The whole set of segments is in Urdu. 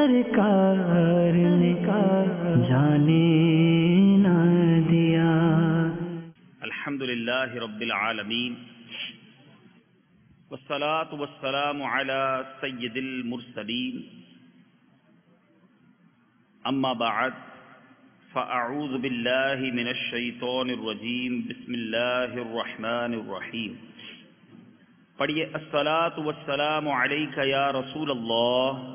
سرکار نے جانے نہ دیا۔ الحمدللہ رب العالمین والصلاة والسلام علی سید المرسلین، اما بعد فاعوذ باللہ من الشیطان الرجیم، بسم اللہ الرحمن الرحیم۔ پڑھیے الصلاة والسلام علیک یا رسول اللہ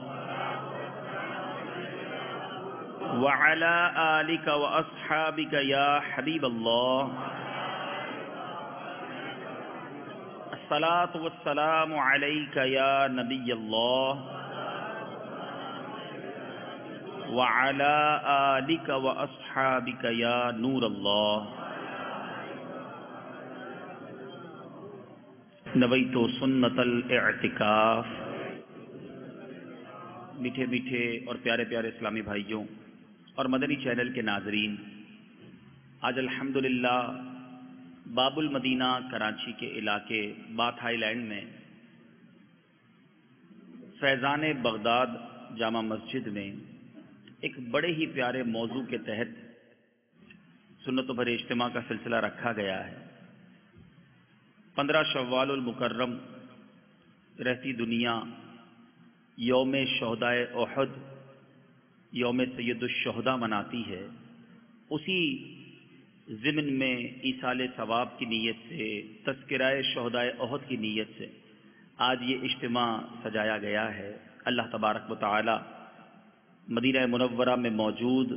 وعلی آلک واصحابک یا حبیب اللہ۔ الصلاة والسلام علیک یا نبی اللہ وعلی آلک واصحابک یا نور اللہ۔ نویت سنت الاعتکاف۔ میٹھے میٹھے اور پیارے پیارے اسلامی بھائیوں اور مدنی چینل کے ناظرین، آج الحمدللہ باب المدینہ کراچی کے علاقے بات ہائی لینڈ میں فیضان بغداد جامع مسجد میں ایک بڑے ہی پیارے موضوع کے تحت سنت بھرے اجتماع کا سلسلہ رکھا گیا ہے۔ 15 شوال المکرم رہتی دنیا یوم شہدائے احد، یوم سید الشہداء مناتی ہے۔ اسی ضمن میں ایصال ثواب کی نیت سے، تذکرہ شہدائے احد کی نیت سے آج یہ اجتماع سجایا گیا ہے۔ اللہ تبارک و تعالی مدینہ منورہ میں موجود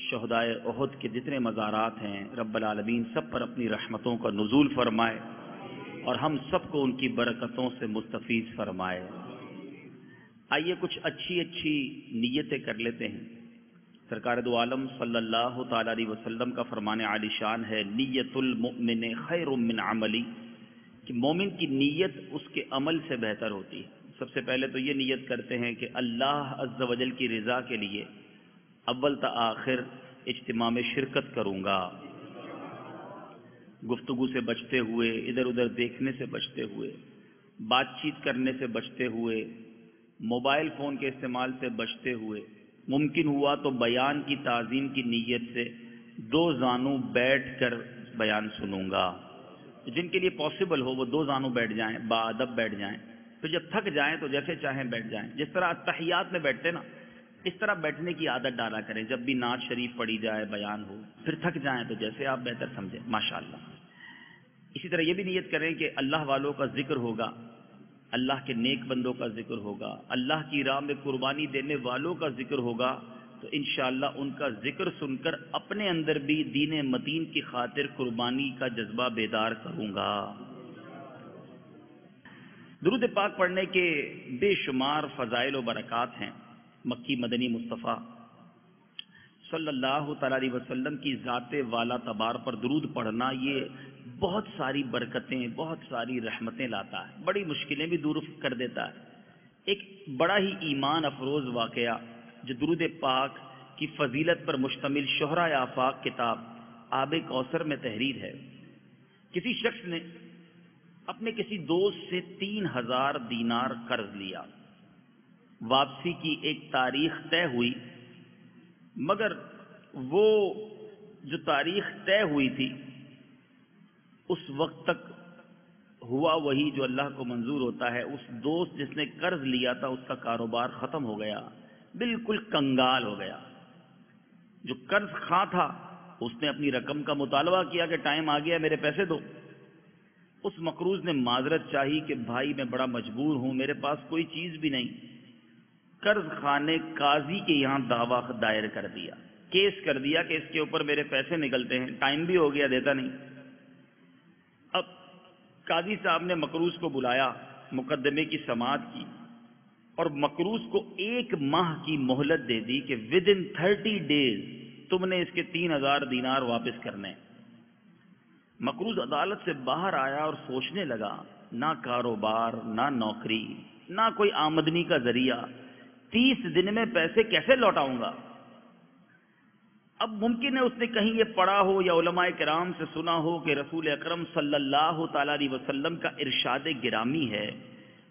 شہدائے احد کے جتنے مزارات ہیں، رب العالمین سب پر اپنی رحمتوں کا نزول فرمائے اور ہم سب کو ان کی برکتوں سے مستفیض فرمائے۔ آئیے کچھ اچھی نیتیں کر لیتے ہیں۔ سرکار دو عالم صلی اللہ تعالی علیہ وسلم کا فرمان عالی شان ہے، نیت المؤمن خیر من عملی، کہ مومن کی نیت اس کے عمل سے بہتر ہوتی ہے۔ سب سے پہلے تو یہ نیت کرتے ہیں کہ اللہ عز و جل کی رضا کے لیے اول تا آخر اجتماع میں شرکت کروں گا، گفتگو سے بچتے ہوئے، ادھر ادھر دیکھنے سے بچتے ہوئے، بات چیت کرنے سے بچتے ہوئے، موبائل فون کے استعمال سے بچتے ہوئے، ممکن ہوا تو بیان کی تعظیم کی نیت سے 2 زانوں بیٹھ کر بیان سنوں گا۔ جن کے لیے پاسبل ہو وہ 2 زانوں بیٹھ جائیں، باادب بیٹھ جائیں، پھر جب تھک جائیں تو جیسے چاہیں بیٹھ جائیں۔ جس طرح تحیات میں بیٹھتے نا، اس طرح بیٹھنے کی عادت ڈالا کریں۔ جب بھی نعت شریف پڑھی جائے، بیان ہو، پھر تھک جائیں تو جیسے آپ بہتر سمجھیں، ماشاءاللہ۔ اسی طرح یہ بھی نیت کریں کہ اللہ والوں کا ذکر ہوگا، اللہ کے نیک بندوں کا ذکر ہوگا، اللہ کی راہ میں قربانی دینے والوں کا ذکر ہوگا، تو انشاءاللہ ان کا ذکر سن کر اپنے اندر بھی دین متین کی خاطر قربانی کا جذبہ بیدار کروں گا۔ درود پاک پڑھنے کے بے شمار فضائل و برکات ہیں۔ مکی مدنی مصطفیٰ صلی اللہ تعالی علیہ وسلم کی ذات والا تبار پر درود پڑھنا یہ بہت ساری برکتیں، بہت ساری رحمتیں لاتا ہے، بڑی مشکلیں بھی دور کر دیتا ہے۔ ایک بڑا ہی ایمان افروز واقعہ جو درود پاک کی فضیلت پر مشتمل شہرۂ آفاق کتاب آب کوثر میں تحریر ہے۔ کسی شخص نے اپنے کسی دوست سے 3000 دینار قرض لیا۔ واپسی کی ایک تاریخ طے ہوئی، مگر وہ جو تاریخ طے ہوئی تھی اس وقت تک ہوا وہی جو اللہ کو منظور ہوتا ہے۔ اس دوست جس نے قرض لیا تھا اس کا کاروبار ختم ہو گیا، بالکل کنگال ہو گیا۔ جو قرض خواہ تھا اس نے اپنی رقم کا مطالبہ کیا کہ ٹائم آ گیا، میرے پیسے دو۔ اس مقروض نے معذرت چاہی کہ بھائی میں بڑا مجبور ہوں، میرے پاس کوئی چیز بھی نہیں۔ قرض خواہ نے قاضی کے یہاں دعویٰ دائر کر دیا، کیس کر دیا کہ اس کے اوپر میرے پیسے نکلتے ہیں، ٹائم بھی ہو گیا، دیتا نہیں۔ اب قاضی صاحب نے مقروض کو بلایا، مقدمے کی سماعت کی اور مقروض کو 1 ماہ کی مہلت دے دی کہ ودن 30 days تم نے اس کے 3000 دینار واپس کرنے۔ مقروض عدالت سے باہر آیا اور سوچنے لگا، نہ کاروبار، نہ نوکری، نہ کوئی آمدنی کا ذریعہ، 30 دن میں پیسے کیسے لوٹاؤں گا؟ اب ممکن ہے اس نے کہیں یہ پڑھا ہو یا علماء کرام سے سنا ہو کہ رسول اکرم صلی اللہ تعالی علیہ وسلم کا ارشاد گرامی ہے،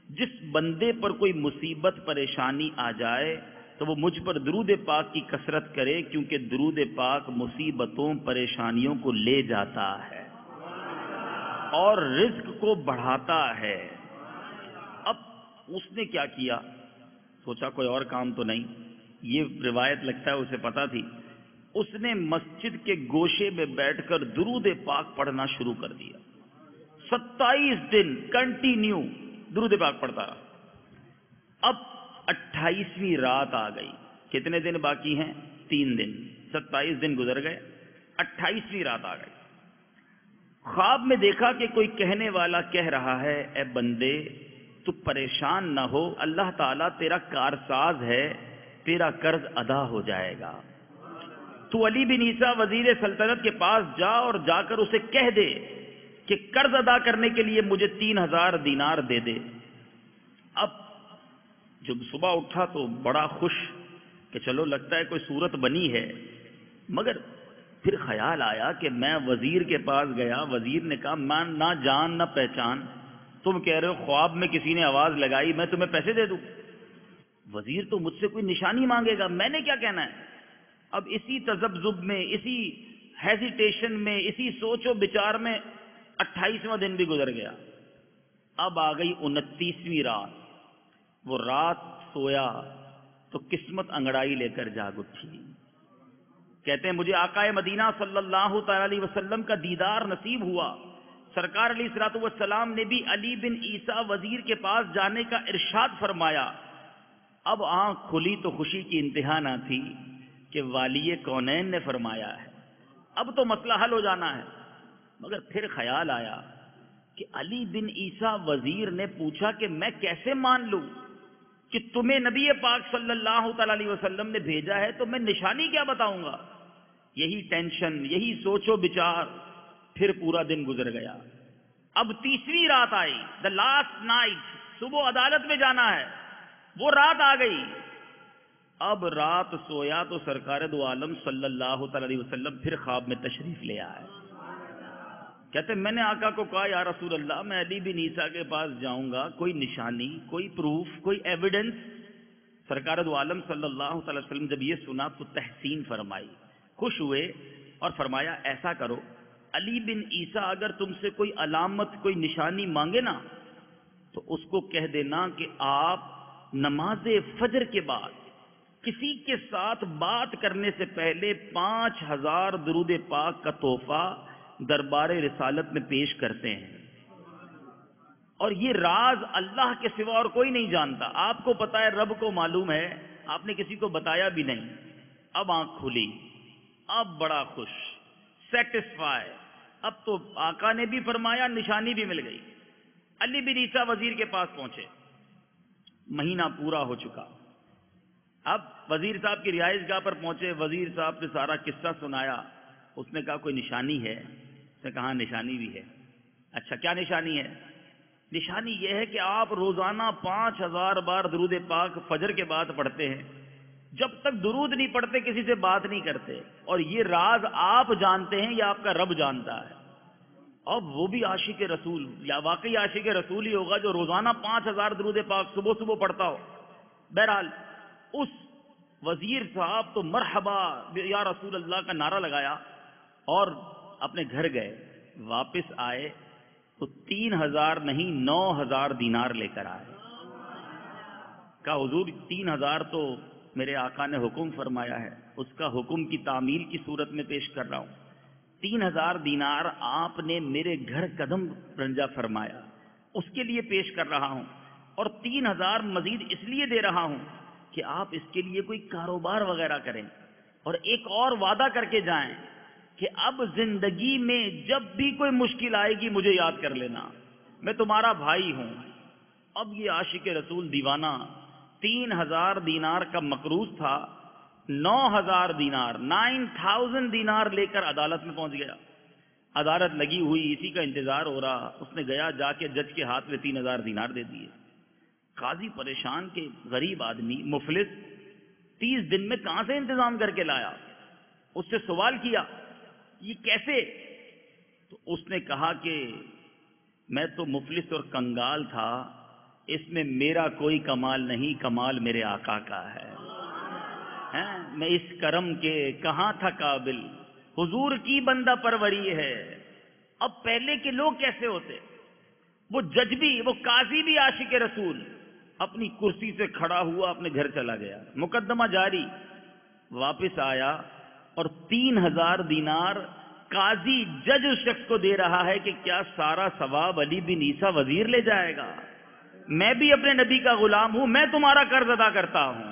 جس بندے پر کوئی مصیبت پریشانی آ جائے تو وہ مجھ پر درود پاک کی کثرت کرے، کیونکہ درود پاک مصیبتوں پریشانیوں کو لے جاتا ہے اور رزق کو بڑھاتا ہے۔ اب اس نے کیا کیا؟ سوچا کوئی اور کام تو نہیں، یہ روایت لگتا ہے اسے پتا تھی۔ اس نے مسجد کے گوشے میں بیٹھ کر درود پاک پڑھنا شروع کر دیا۔ 27 دن کنٹینیو درود پاک پڑھتا رہا۔ اب 28ویں رات آ گئی۔ کتنے دن باقی ہیں؟ 3 دن۔ 27 دن گزر گئے، 28ویں رات آ گئی۔ خواب میں دیکھا کہ کوئی کہنے والا کہہ رہا ہے، اے بندے تو پریشان نہ ہو، اللہ تعالیٰ تیرا کارساز ہے، تیرا قرض ادا ہو جائے گا۔ تو علی بن عیسیٰ وزیر سلطنت کے پاس جا اور جا کر اسے کہہ دے کہ قرض ادا کرنے کے لیے مجھے 3000 دینار دے دے۔ اب جب صبح اٹھا تو بڑا خوش کہ چلو لگتا ہے کوئی صورت بنی ہے، مگر پھر خیال آیا کہ میں وزیر کے پاس گیا، وزیر نے کہا میں نہ جان نہ پہچان، تم کہہ رہے ہو خواب میں کسی نے آواز لگائی میں تمہیں پیسے دے دوں؟ وزیر تو مجھ سے کوئی نشانی مانگے گا، میں نے کیا کہنا ہے؟ اب اسی تذبذب میں، اسی ہیزیٹیشن میں، اسی سوچ و بچار میں 28واں دن بھی گزر گیا۔ اب آ گئی 29ویں رات۔ وہ رات سویا تو قسمت انگڑائی لے کر جاگ اٹھی۔ کہتے ہیں مجھے آقا مدینہ صلی اللہ تعالی علیہ وسلم کا دیدار نصیب ہوا۔ سرکار علیہ الصلوۃ والسلام نے بھی علی بن عیسیٰ وزیر کے پاس جانے کا ارشاد فرمایا۔ اب آنکھ کھلی تو خوشی کی انتہا نہ تھی کہ والی کونین نے فرمایا ہے، اب تو مسئلہ حل ہو جانا ہے۔ مگر پھر خیال آیا کہ علی بن عیسیٰ وزیر نے پوچھا کہ میں کیسے مان لوں کہ تمہیں نبی پاک صلی اللہ تعالی علیہ وسلم نے بھیجا ہے، تو میں نشانی کیا بتاؤں گا؟ یہی ٹینشن، یہی سوچ و بچار، پھر پورا دن گزر گیا۔ اب 30ویں رات آئی، دا لاسٹ نائٹ، صبح عدالت میں جانا ہے، وہ رات آ گئی۔ اب رات سویا تو سرکار دو عالم صلی اللہ تعالی علیہ وسلم پھر خواب میں تشریف لے آئے۔ کہتے میں نے آقا کو کہا یا رسول اللہ میں علی بن عیسیٰ کے پاس جاؤں گا، کوئی نشانی، کوئی پروف، کوئی ایویڈنس؟ سرکار دو عالم صلی اللہ تعالی وسلم جب یہ سنا تو تحسین فرمائی، خوش ہوئے اور فرمایا ایسا کرو، علی بن عیسیٰ اگر تم سے کوئی علامت، کوئی نشانی مانگے نا تو اس کو کہہ دینا کہ آپ نماز فجر کے بعد کسی کے ساتھ بات کرنے سے پہلے 5000 درود پاک کا تحفہ دربار رسالت میں پیش کرتے ہیں، اور یہ راز اللہ کے سوا اور کوئی نہیں جانتا۔ آپ کو پتا ہے، رب کو معلوم ہے، آپ نے کسی کو بتایا بھی نہیں۔ اب آنکھ کھلی، اب بڑا خوش، سیٹسفائی، اب تو آقا نے بھی فرمایا، نشانی بھی مل گئی۔ علی بن عیسیٰ وزیر کے پاس پہنچے، مہینہ پورا ہو چکا۔ اب وزیر صاحب کی رہائش گاہ پر پہنچے، وزیر صاحب نے سارا قصہ سنایا۔ اس نے کہا کوئی نشانی ہے؟ اس نے کہا نشانی بھی ہے۔ اچھا کیا نشانی ہے؟ نشانی یہ ہے کہ آپ روزانہ 5000 بار درود پاک فجر کے بعد پڑھتے ہیں، جب تک درود نہیں پڑھتے کسی سے بات نہیں کرتے، اور یہ راز آپ جانتے ہیں یا آپ کا رب جانتا ہے۔ اب وہ بھی عاشق رسول، یا واقعی عاشق رسول ہی ہوگا جو روزانہ 5000 درود پاک صبح صبح پڑھتا ہو۔ بہرحال اس وزیر صاحب تو مرحبا یا رسول اللہ کا نعرہ لگایا اور اپنے گھر گئے۔ واپس آئے تو 3000 نہیں 9000 دینار لے کر آئے۔ کہا حضور 3000 تو میرے آقا نے حکم فرمایا ہے، اس کا حکم کی تعمیل کی صورت میں پیش کر رہا ہوں۔ 3000 دینار آپ نے میرے گھر قدم رنجا فرمایا، اس کے لیے پیش کر رہا ہوں، اور 3000 مزید اس لیے دے رہا ہوں کہ آپ اس کے لیے کوئی کاروبار وغیرہ کریں، اور ایک اور وعدہ کر کے جائیں کہ اب زندگی میں جب بھی کوئی مشکل آئے گی مجھے یاد کر لینا، میں تمہارا بھائی ہوں۔ اب یہ عاشق رسول دیوانہ 3000 دینار کا مقروض تھا، 9000 دینار 9000 دینار لے کر عدالت میں پہنچ گیا۔ عدالت لگی ہوئی، اسی کا انتظار ہو رہا۔ اس نے گیا، جا کے جج کے ہاتھ میں 3000 دینار دے دیے۔ قاضی پریشان کہ غریب آدمی، مفلس، 30 دن میں کہاں سے انتظام کر کے لایا؟ اس سے سوال کیا یہ کیسے؟ تو اس نے کہا کہ میں تو مفلس اور کنگال تھا، اس میں میرا کوئی کمال نہیں، کمال میرے آقا کا ہے۔ میں اس کرم کے کہاں تھا قابل، حضور کی بندہ پروری ہے۔ اب پہلے کے لوگ کیسے ہوتے، وہ جج بھی، وہ قاضی بھی عاشق رسول، اپنی کرسی سے کھڑا ہوا اپنے گھر چلا گیا، مقدمہ جاری، واپس آیا اور 3000 دینار قاضی جج اس شخص کو دے رہا ہے کہ کیا سارا ثواب علی بن عیسیٰ وزیر لے جائے گا؟ میں بھی اپنے نبی کا غلام ہوں، میں تمہارا قرض ادا کرتا ہوں۔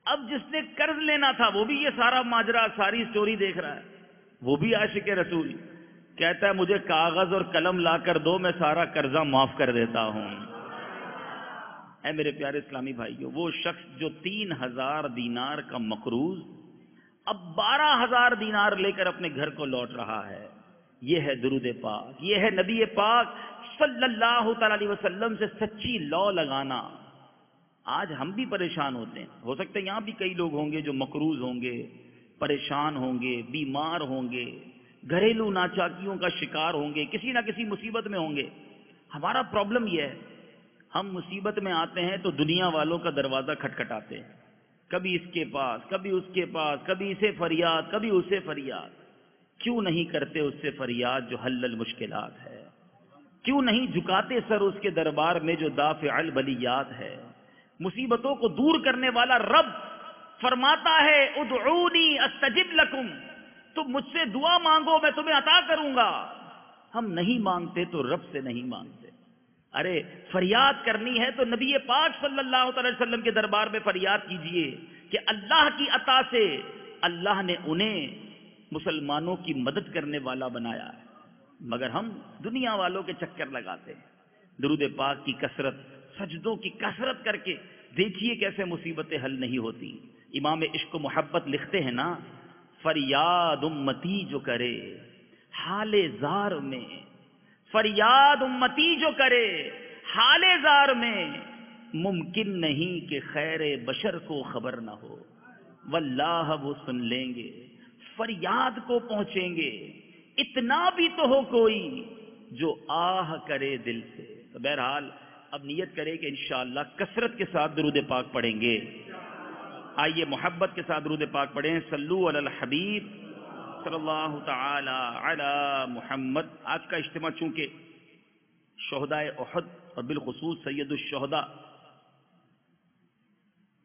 اب جس نے قرض لینا تھا وہ بھی یہ سارا ماجرا، ساری سٹوری دیکھ رہا ہے، وہ بھی عاشق رسول، کہتا ہے مجھے کاغذ اور قلم لا کر دو، میں سارا قرضہ معاف کر دیتا ہوں۔ اے میرے پیارے اسلامی بھائیوں، وہ شخص جو 3000 دینار کا مقروض اب 12000 دینار لے کر اپنے گھر کو لوٹ رہا ہے، یہ ہے درود پاک، یہ ہے نبی پاک صلی اللہ تعالی علیہ وسلم سے سچی لو لگانا۔ آج ہم بھی پریشان ہوتے ہیں، ہو سکتا ہے یہاں بھی کئی لوگ ہوں گے جو مقروض ہوں گے، پریشان ہوں گے، بیمار ہوں گے، گھریلو ناچاکیوں کا شکار ہوں گے، کسی نہ کسی مصیبت میں ہوں گے۔ ہمارا پرابلم یہ ہے، ہم مصیبت میں آتے ہیں تو دنیا والوں کا دروازہ کھٹکھٹاتے ہیں، کبھی اس کے پاس، کبھی اس کے پاس، کبھی اسے فریاد، کبھی اسے فریاد۔ کیوں نہیں کرتے اس سے فریاد جو حل المشکلات ہے؟ کیوں نہیں جھکاتے سر اس کے دربار میں جو دافع البلیات ہے؟ مصیبتوں کو دور کرنے والا رب فرماتا ہے ادعونی استجب لکم، تم مجھ سے دعا مانگو میں تمہیں عطا کروں گا۔ ہم نہیں مانگتے تو رب سے نہیں مانگتے۔ ارے فریاد کرنی ہے تو نبی پاک صلی اللہ علیہ وسلم کے دربار میں فریاد کیجئے کہ اللہ کی عطا سے اللہ نے انہیں مسلمانوں کی مدد کرنے والا بنایا ہے، مگر ہم دنیا والوں کے چکر لگاتے ہیں۔ درود پاک کی کثرت، سجدوں کی کثرت کر کے دیکھیے کیسے مصیبتیں حل نہیں ہوتی۔ امام عشق و محبت لکھتے ہیں نا، فریاد امتی جو کرے حال زار میں، فریاد امتی جو کرے حال زار میں، ممکن نہیں کہ خیر بشر کو خبر نہ ہو، واللہ وہ سن لیں گے، فریاد کو پہنچیں گے، اتنا بھی تو ہو کوئی جو آہ کرے دل سے۔ تو بہرحال اب نیت کرے کہ انشاءاللہ کثرت کے ساتھ درود پاک پڑھیں گے۔ آئیے محبت کے ساتھ درود پاک پڑھیں، صلو علی الحبیب صلی اللہ تعالی علی محمد۔ آج کا اجتماع چونکہ شہدائے احد اور بالخصوص سید الشہداء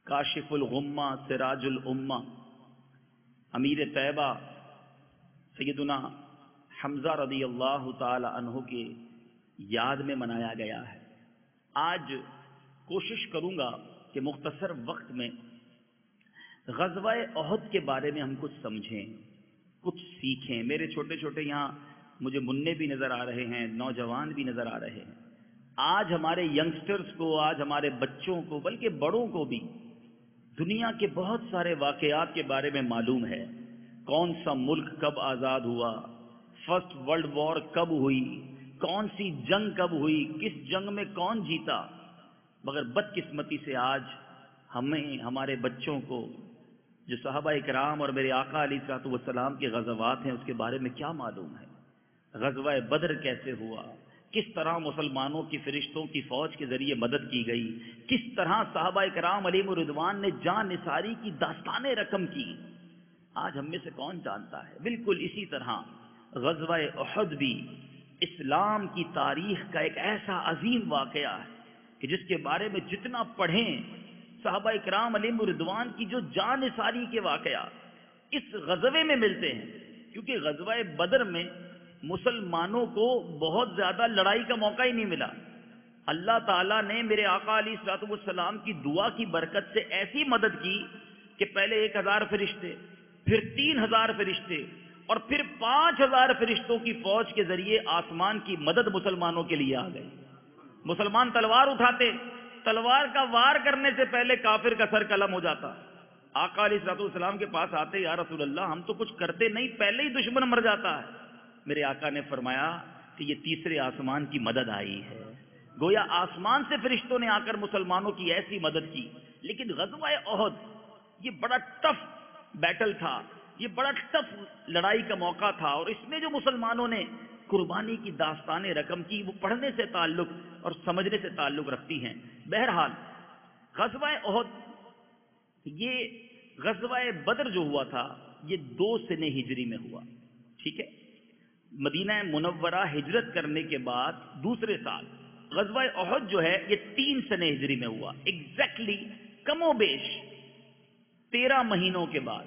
کاشف الغمہ سراج الامہ امیر طیبہ سیدنا حمزہ رضی اللہ تعالی عنہ کی یاد میں منایا گیا ہے۔ آج کوشش کروں گا کہ مختصر وقت میں غزوہ احد کے بارے میں ہم کچھ سمجھیں، کچھ سیکھیں۔ میرے چھوٹے چھوٹے یہاں مجھے منع بھی نظر آ رہے ہیں، نوجوان بھی نظر آ رہے ہیں۔ آج ہمارے ینگسٹرز کو، آج ہمارے بچوں کو، بلکہ بڑوں کو بھی دنیا کے بہت سارے واقعات کے بارے میں معلوم ہے۔ کون سا ملک کب آزاد ہوا، فرسٹ ورلڈ وار کب ہوئی، کون سی جنگ کب ہوئی، کس جنگ میں کون جیتا، مگر بدقسمتی سے آج ہمیں، ہمارے بچوں کو جو صحابہ اکرام اور میرے آقا علیہ الصلوۃ والسلام کے غزوات ہیں اس کے بارے میں کیا معلوم ہے۔ غزوہ بدر کیسے ہوا، کس طرح مسلمانوں کی فرشتوں کی فوج کے ذریعے مدد کی گئی، کس طرح صحابہ اکرام علیہم الرضوان نے جان نثاری کی داستانیں رقم کی، آج ہم میں سے کون جانتا ہے۔ بالکل اسی طرح غزوہ احد بھی اسلام کی تاریخ کا ایک ایسا عظیم واقعہ ہے کہ جس کے بارے میں جتنا پڑھیں، صحابہ اکرام علیہم الرضوان کی جو جان نثاری کے واقعات اس غزوے میں ملتے ہیں، کیونکہ غزوہ بدر میں مسلمانوں کو بہت زیادہ لڑائی کا موقع ہی نہیں ملا۔ اللہ تعالیٰ نے میرے آقا علیہ الصلوۃ والسلام کی دعا کی برکت سے ایسی مدد کی کہ پہلے 1000 فرشتے، پھر 3000 فرشتے اور پھر 5000 فرشتوں کی فوج کے ذریعے آسمان کی مدد مسلمانوں کے لیے آ گئی۔ مسلمان تلوار اٹھاتے، تلوار کا وار کرنے سے پہلے کافر کا سر قلم ہو جاتا۔ آقا علیہ الصلوۃ والسلام کے پاس آتے، یا رسول اللہ ہم تو کچھ کرتے نہیں، پہلے ہی دشمن مر جاتا ہے۔ میرے آقا نے فرمایا کہ یہ تیسرے آسمان کی مدد آئی ہے۔ گویا آسمان سے فرشتوں نے آ کر مسلمانوں کی ایسی مدد کی۔ لیکن غزوہ احد یہ بڑا ٹف بیٹل تھا، یہ بڑا ٹف لڑائی کا موقع تھا، اور اس میں جو مسلمانوں نے قربانی کی داستانیں رقم کی وہ پڑھنے سے تعلق اور سمجھنے سے تعلق رکھتی ہیں۔ بہرحال غزوہ احد یہ غزوہ بدر جو ہوا تھا یہ 2 سنہ ہجری میں ہوا، ٹھیک ہے۔ مدینہ منورہ ہجرت کرنے کے بعد دوسرے سال غزوہ احد جو ہے یہ 3 سنہ ہجری میں ہوا، ایگزیکٹلی کم و بیش 13 مہینوں کے بعد۔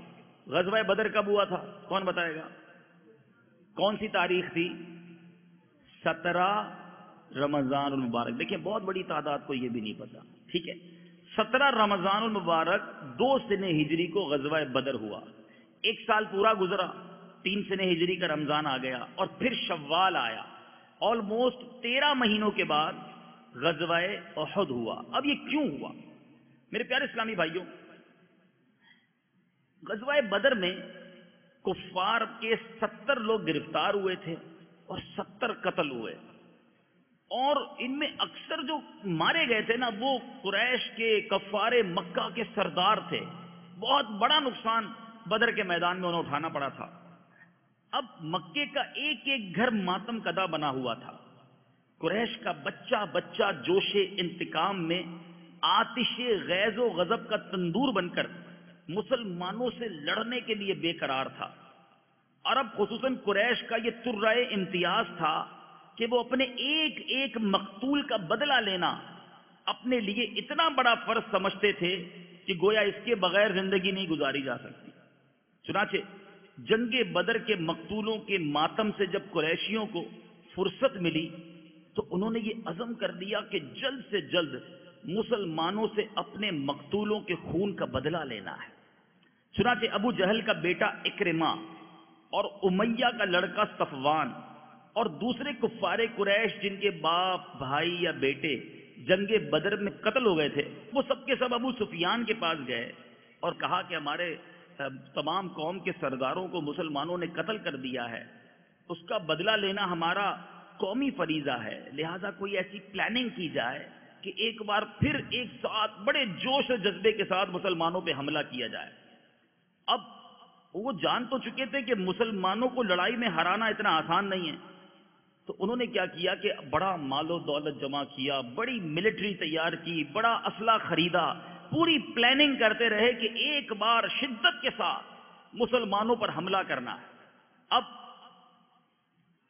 غزوہ بدر کب ہوا تھا کون بتائے گا؟ کون سی تاریخ تھی؟ 17 رمضان المبارک۔ دیکھیں بہت بڑی تعداد کو یہ بھی نہیں پتا، ٹھیک ہے۔ 17 رمضان المبارک 2 سنہ ہجری کو غزوہ بدر ہوا، 1 سال پورا گزرا، 3 سنہ ہجری کا رمضان آ گیا، اور پھر شوال آیا، آلموسٹ 13 مہینوں کے بعد غزوہ احد ہوا۔ اب یہ کیوں ہوا میرے پیارے اسلامی بھائیوں؟ غزوہ بدر میں کفار کے 70 لوگ گرفتار ہوئے تھے اور 70 قتل ہوئے، اور ان میں اکثر جو مارے گئے تھے نا وہ قریش کے کفار مکہ کے سردار تھے۔ بہت بڑا نقصان بدر کے میدان میں انہیں اٹھانا پڑا تھا۔ اب مکے کا ایک ایک گھر ماتم کدا بنا ہوا تھا۔ قریش کا بچہ بچہ جوش انتقام میں آتش غیظ و غضب کا تندور بن کر مسلمانوں سے لڑنے کے لیے بے قرار تھا۔ عرب خصوصاً قریش کا یہ ترائے امتیاز تھا کہ وہ اپنے ایک ایک مقتول کا بدلہ لینا اپنے لیے اتنا بڑا فرض سمجھتے تھے کہ گویا اس کے بغیر زندگی نہیں گزاری جا سکتی۔ چنانچہ جنگ بدر کے مقتولوں کے ماتم سے جب قریشیوں کو فرصت ملی تو انہوں نے یہ عزم کر دیا کہ جلد سے جلد مسلمانوں سے اپنے مقتولوں کے خون کا بدلہ لینا ہے۔ چنانچہ ابو جہل کا بیٹا اکرمہ اور امیہ کا لڑکا صفوان اور دوسرے کفار قریش جن کے باپ بھائی یا بیٹے جنگ بدر میں قتل ہو گئے تھے، وہ سب کے سب ابو سفیان کے پاس گئے اور کہا کہ ہمارے تمام قوم کے سرداروں کو مسلمانوں نے قتل کر دیا ہے، اس کا بدلہ لینا ہمارا قومی فریضہ ہے، لہذا کوئی ایسی پلاننگ کی جائے کہ ایک بار پھر ایک ساتھ بڑے جوش و جذبے کے ساتھ مسلمانوں پہ حملہ کیا جائے۔ اب وہ جان تو چکے تھے کہ مسلمانوں کو لڑائی میں ہرانا اتنا آسان نہیں ہے، تو انہوں نے کیا کیا کہ بڑا مال و دولت جمع کیا، بڑی ملٹری تیار کی، بڑا اسلحہ خریدا، پوری پلاننگ کرتے رہے کہ ایک بار شدت کے ساتھ مسلمانوں پر حملہ کرنا ہے۔ اب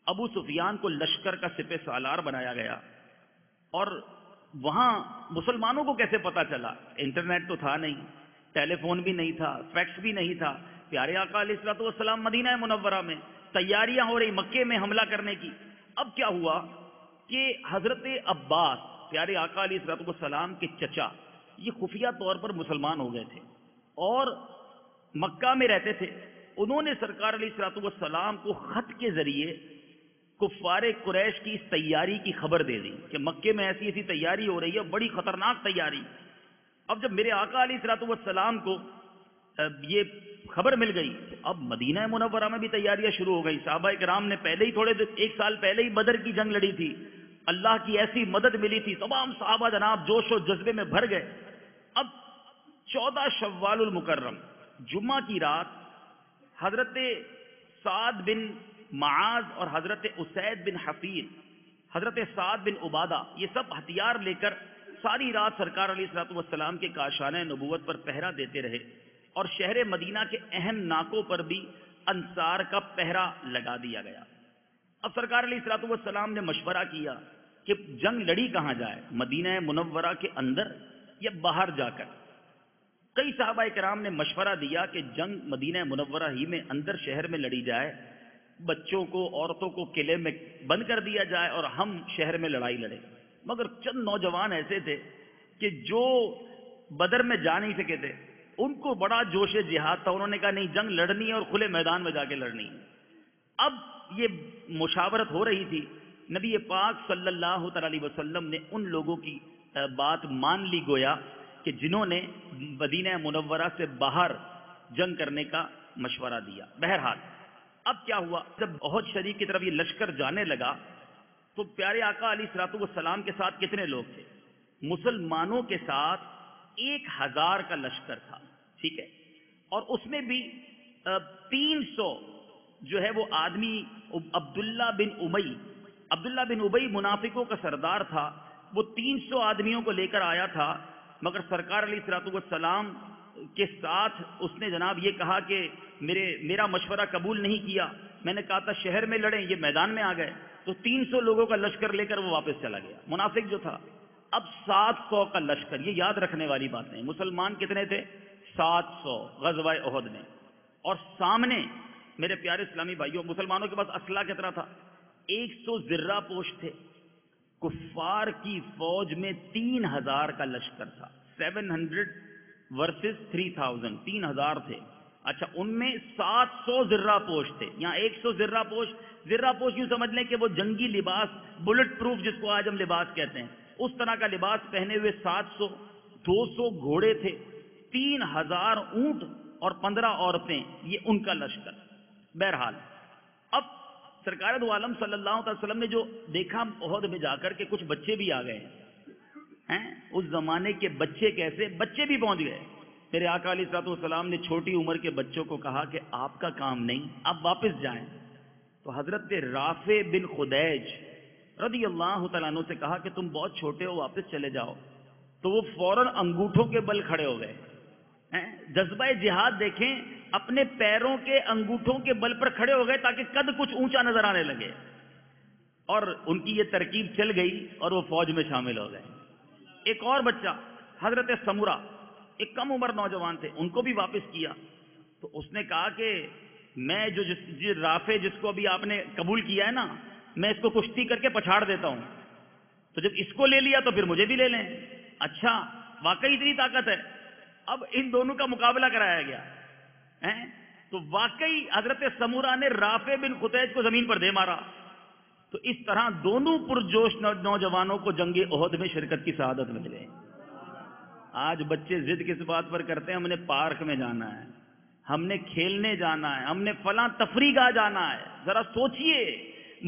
ابو سفیان کو لشکر کا سپہ سالار بنایا گیا، اور وہاں مسلمانوں کو کیسے پتا چلا؟ انٹرنیٹ تو تھا نہیں، ٹیلی فون بھی نہیں تھا، فیکس بھی نہیں تھا۔ پیارے آقا علیہ الصلوۃ والسلام مدینہ منورہ میں تیاریاں ہو رہی مکے میں حملہ کرنے کی۔ اب کیا ہوا کہ حضرت عباس پیارے آقا علیہ الصلوۃ والسلام کے چچا یہ خفیہ طور پر مسلمان ہو گئے تھے اور مکہ میں رہتے تھے۔ انہوں نے سرکار علیہ الصلوۃ والسلام کو خط کے ذریعے کفار قریش کی اس تیاری کی خبر دے دی کہ مکے میں ایسی ایسی تیاری ہو رہی ہے، بڑی خطرناک تیاری۔ اب جب میرے آقا علیہ الصلوۃ والسلام کو یہ خبر مل گئی تو اب مدینہ منورہ میں بھی تیاریاں شروع ہو گئی۔ صحابہ کرام نے پہلے ہی ایک سال پہلے ہی بدر کی جنگ لڑی تھی، اللہ کی ایسی مدد ملی تھی، تمام صحابہ جناب جوش و جذبے میں بھر گئے۔ اب 14 شوال المکرم جمعہ کی رات حضرت سعد بن معاذ اور حضرت اسید بن حفیر، حضرت سعد بن عبادہ، یہ سب ہتھیار لے کر ساری رات سرکار علیہ الصلوۃ والسلام کے کاشانہ نبوت پر پہرا دیتے رہے، اور شہر مدینہ کے اہم ناکوں پر بھی انصار کا پہرا لگا دیا گیا۔ اب سرکار علیہ الصلوۃ والسلام نے مشورہ کیا کہ جنگ لڑی کہاں جائے، مدینہ منورہ کے اندر یا باہر جا کر؟ کئی صحابہ کرام نے مشورہ دیا کہ جنگ مدینہ منورہ ہی میں اندر شہر میں لڑی جائے، بچوں کو عورتوں کو قلعے میں بند کر دیا جائے اور ہم شہر میں لڑائی لڑیں۔ مگر چند نوجوان ایسے تھے کہ جو بدر میں جا نہیں سکے تھے، ان کو بڑا جوش جہاد تھا، انہوں نے کہا نہیں جنگ لڑنی ہے اور کھلے میدان میں جا کے لڑنی ہے۔ اب یہ مشاورت ہو رہی تھی، نبی پاک صلی اللہ تعالی علیہ وسلم نے ان لوگوں کی بات مان لی گویا کہ جنہوں نے مدینہ منورہ سے باہر جنگ کرنے کا مشورہ دیا۔ بہرحال اب کیا ہوا، جب احد شریف کی طرف یہ لشکر جانے لگا تو پیارے آقا علیہ الصلوۃ والسلام کے ساتھ کتنے لوگ تھے؟ مسلمانوں کے ساتھ 1000 کا لشکر تھا، ٹھیک ہے، اور اس میں بھی 300 جو ہے وہ آدمی عبداللہ بن ابی منافقوں کا سردار تھا، وہ 300 آدمیوں کو لے کر آیا تھا، مگر سرکار علیہ الصلوۃ والسلام کے ساتھ اس نے جناب یہ کہا کہ میرا مشورہ قبول نہیں کیا. میں نے کہا تھا شہر میں لڑیں, یہ میدان میں آ گئے. تو 300 لوگوں کا لشکر لے کر وہ واپس چلا گیا, منافق جو تھا. اب 700 کا لشکر, یہ یاد رکھنے والی باتیں. مسلمان کتنے تھے؟ 700 غزوہ احد میں. اور سامنے میرے پیارے اسلامی بھائیوں, مسلمانوں کے پاس اسلحہ کتنا تھا؟ 100 زرہ پوش تھے. کفار کی فوج میں 3000 کا لشکر تھا. 700 ورسز 3000, 3000 تھے. اچھا, ان میں 700 زرہ پوش تھے. یہاں 100 زرہ پوش یوں سمجھ لیں کہ وہ جنگی لباس, بلٹ پروف جس کو آج ہم لباس کہتے ہیں, اس طرح کا لباس پہنے ہوئے 700. 200 گھوڑے تھے, 3000 اونٹ اور 15 عورتیں, یہ ان کا لشکر. بہرحال اب سرکار دو عالم صلی اللہ علیہ وسلم نے جو دیکھا احد میں جا کر کے کچھ بچے بھی آ گئے ہیں. اس زمانے کے بچے کیسے, بچے بھی پہنچ گئے. میرے آقا علیہ الصلوۃ والسلام نے چھوٹی عمر کے بچوں کو کہا کہ آپ کا کام نہیں, آپ واپس جائیں. تو حضرت رافع بن خدیج رضی اللہ تعالیٰ عنہ سے کہا کہ تم بہت چھوٹے ہو, واپس چلے جاؤ. تو وہ فوراً انگوٹھوں کے بل کھڑے ہو گئے. جذبہ جہاد دیکھیں, اپنے پیروں کے انگوٹھوں کے بل پر کھڑے ہو گئے تاکہ قد کچھ اونچا نظر آنے لگے. اور ان کی یہ ترکیب چل گئی اور وہ فوج میں شامل ہو گئے. ایک اور بچہ حضرت سمرہ, ایک کم عمر نوجوان تھے, ان کو بھی واپس کیا. تو اس نے کہا کہ میں جو رافع جس کو ابھی آپ نے قبول کیا ہے نا, میں اس کو کشتی کر کے پچھاڑ دیتا ہوں. تو جب اس کو لے لیا تو پھر مجھے بھی لے لیں. اچھا, واقعی اتنی طاقت ہے. اب ان دونوں کا مقابلہ کرایا گیا. تو واقعی حضرت سمورہ نے رافع بن خدیج کو زمین پر دے مارا. تو اس طرح دونوں پرجوش نوجوانوں کو جنگ احد میں شرکت کی سعادت مل گئی. آج بچے ضد کس بات پر کرتے ہیں؟ ہم نے پارک میں جانا ہے, ہم نے کھیلنے جانا ہے, ہم نے فلاں تفریح گاہ جانا ہے. ذرا سوچئے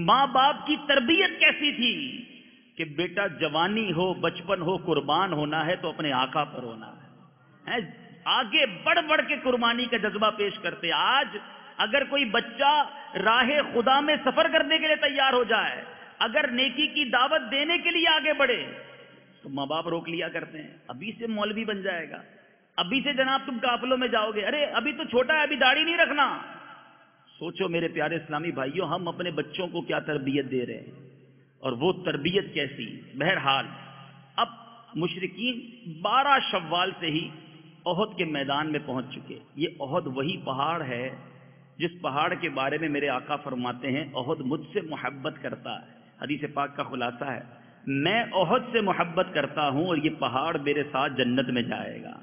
ماں باپ کی تربیت کیسی تھی کہ بیٹا جوانی ہو, بچپن ہو, قربان ہونا ہے تو اپنے آقا پر ہونا ہے. آگے بڑھ بڑھ کے قربانی کا جذبہ پیش کرتے. آج اگر کوئی بچہ راہ خدا میں سفر کرنے کے لیے تیار ہو جائے, اگر نیکی کی دعوت دینے کے لیے آگے بڑھے, تو ماں باپ روک لیا کرتے ہیں. ابھی سے مولوی بن جائے گا, ابھی سے جناب تم قافلوں میں جاؤ گے, ارے ابھی تو چھوٹا ہے, ابھی داڑھی نہیں رکھنا. سوچو میرے پیارے اسلامی بھائیوں, ہم اپنے بچوں کو کیا تربیت دے رہے ہیں, اور وہ تربیت کیسی. بہرحال اب مشرکین 12 شوال سے ہی احد کے میدان میں پہنچ چکے. یہ احد وہی پہاڑ ہے جس پہاڑ کے بارے میں میرے آقا فرماتے ہیں احد مجھ سے محبت کرتا ہے. حدیث پاک کا خلاصہ ہے, میں احد سے محبت کرتا ہوں اور یہ پہاڑ میرے ساتھ جنت میں جائے گا.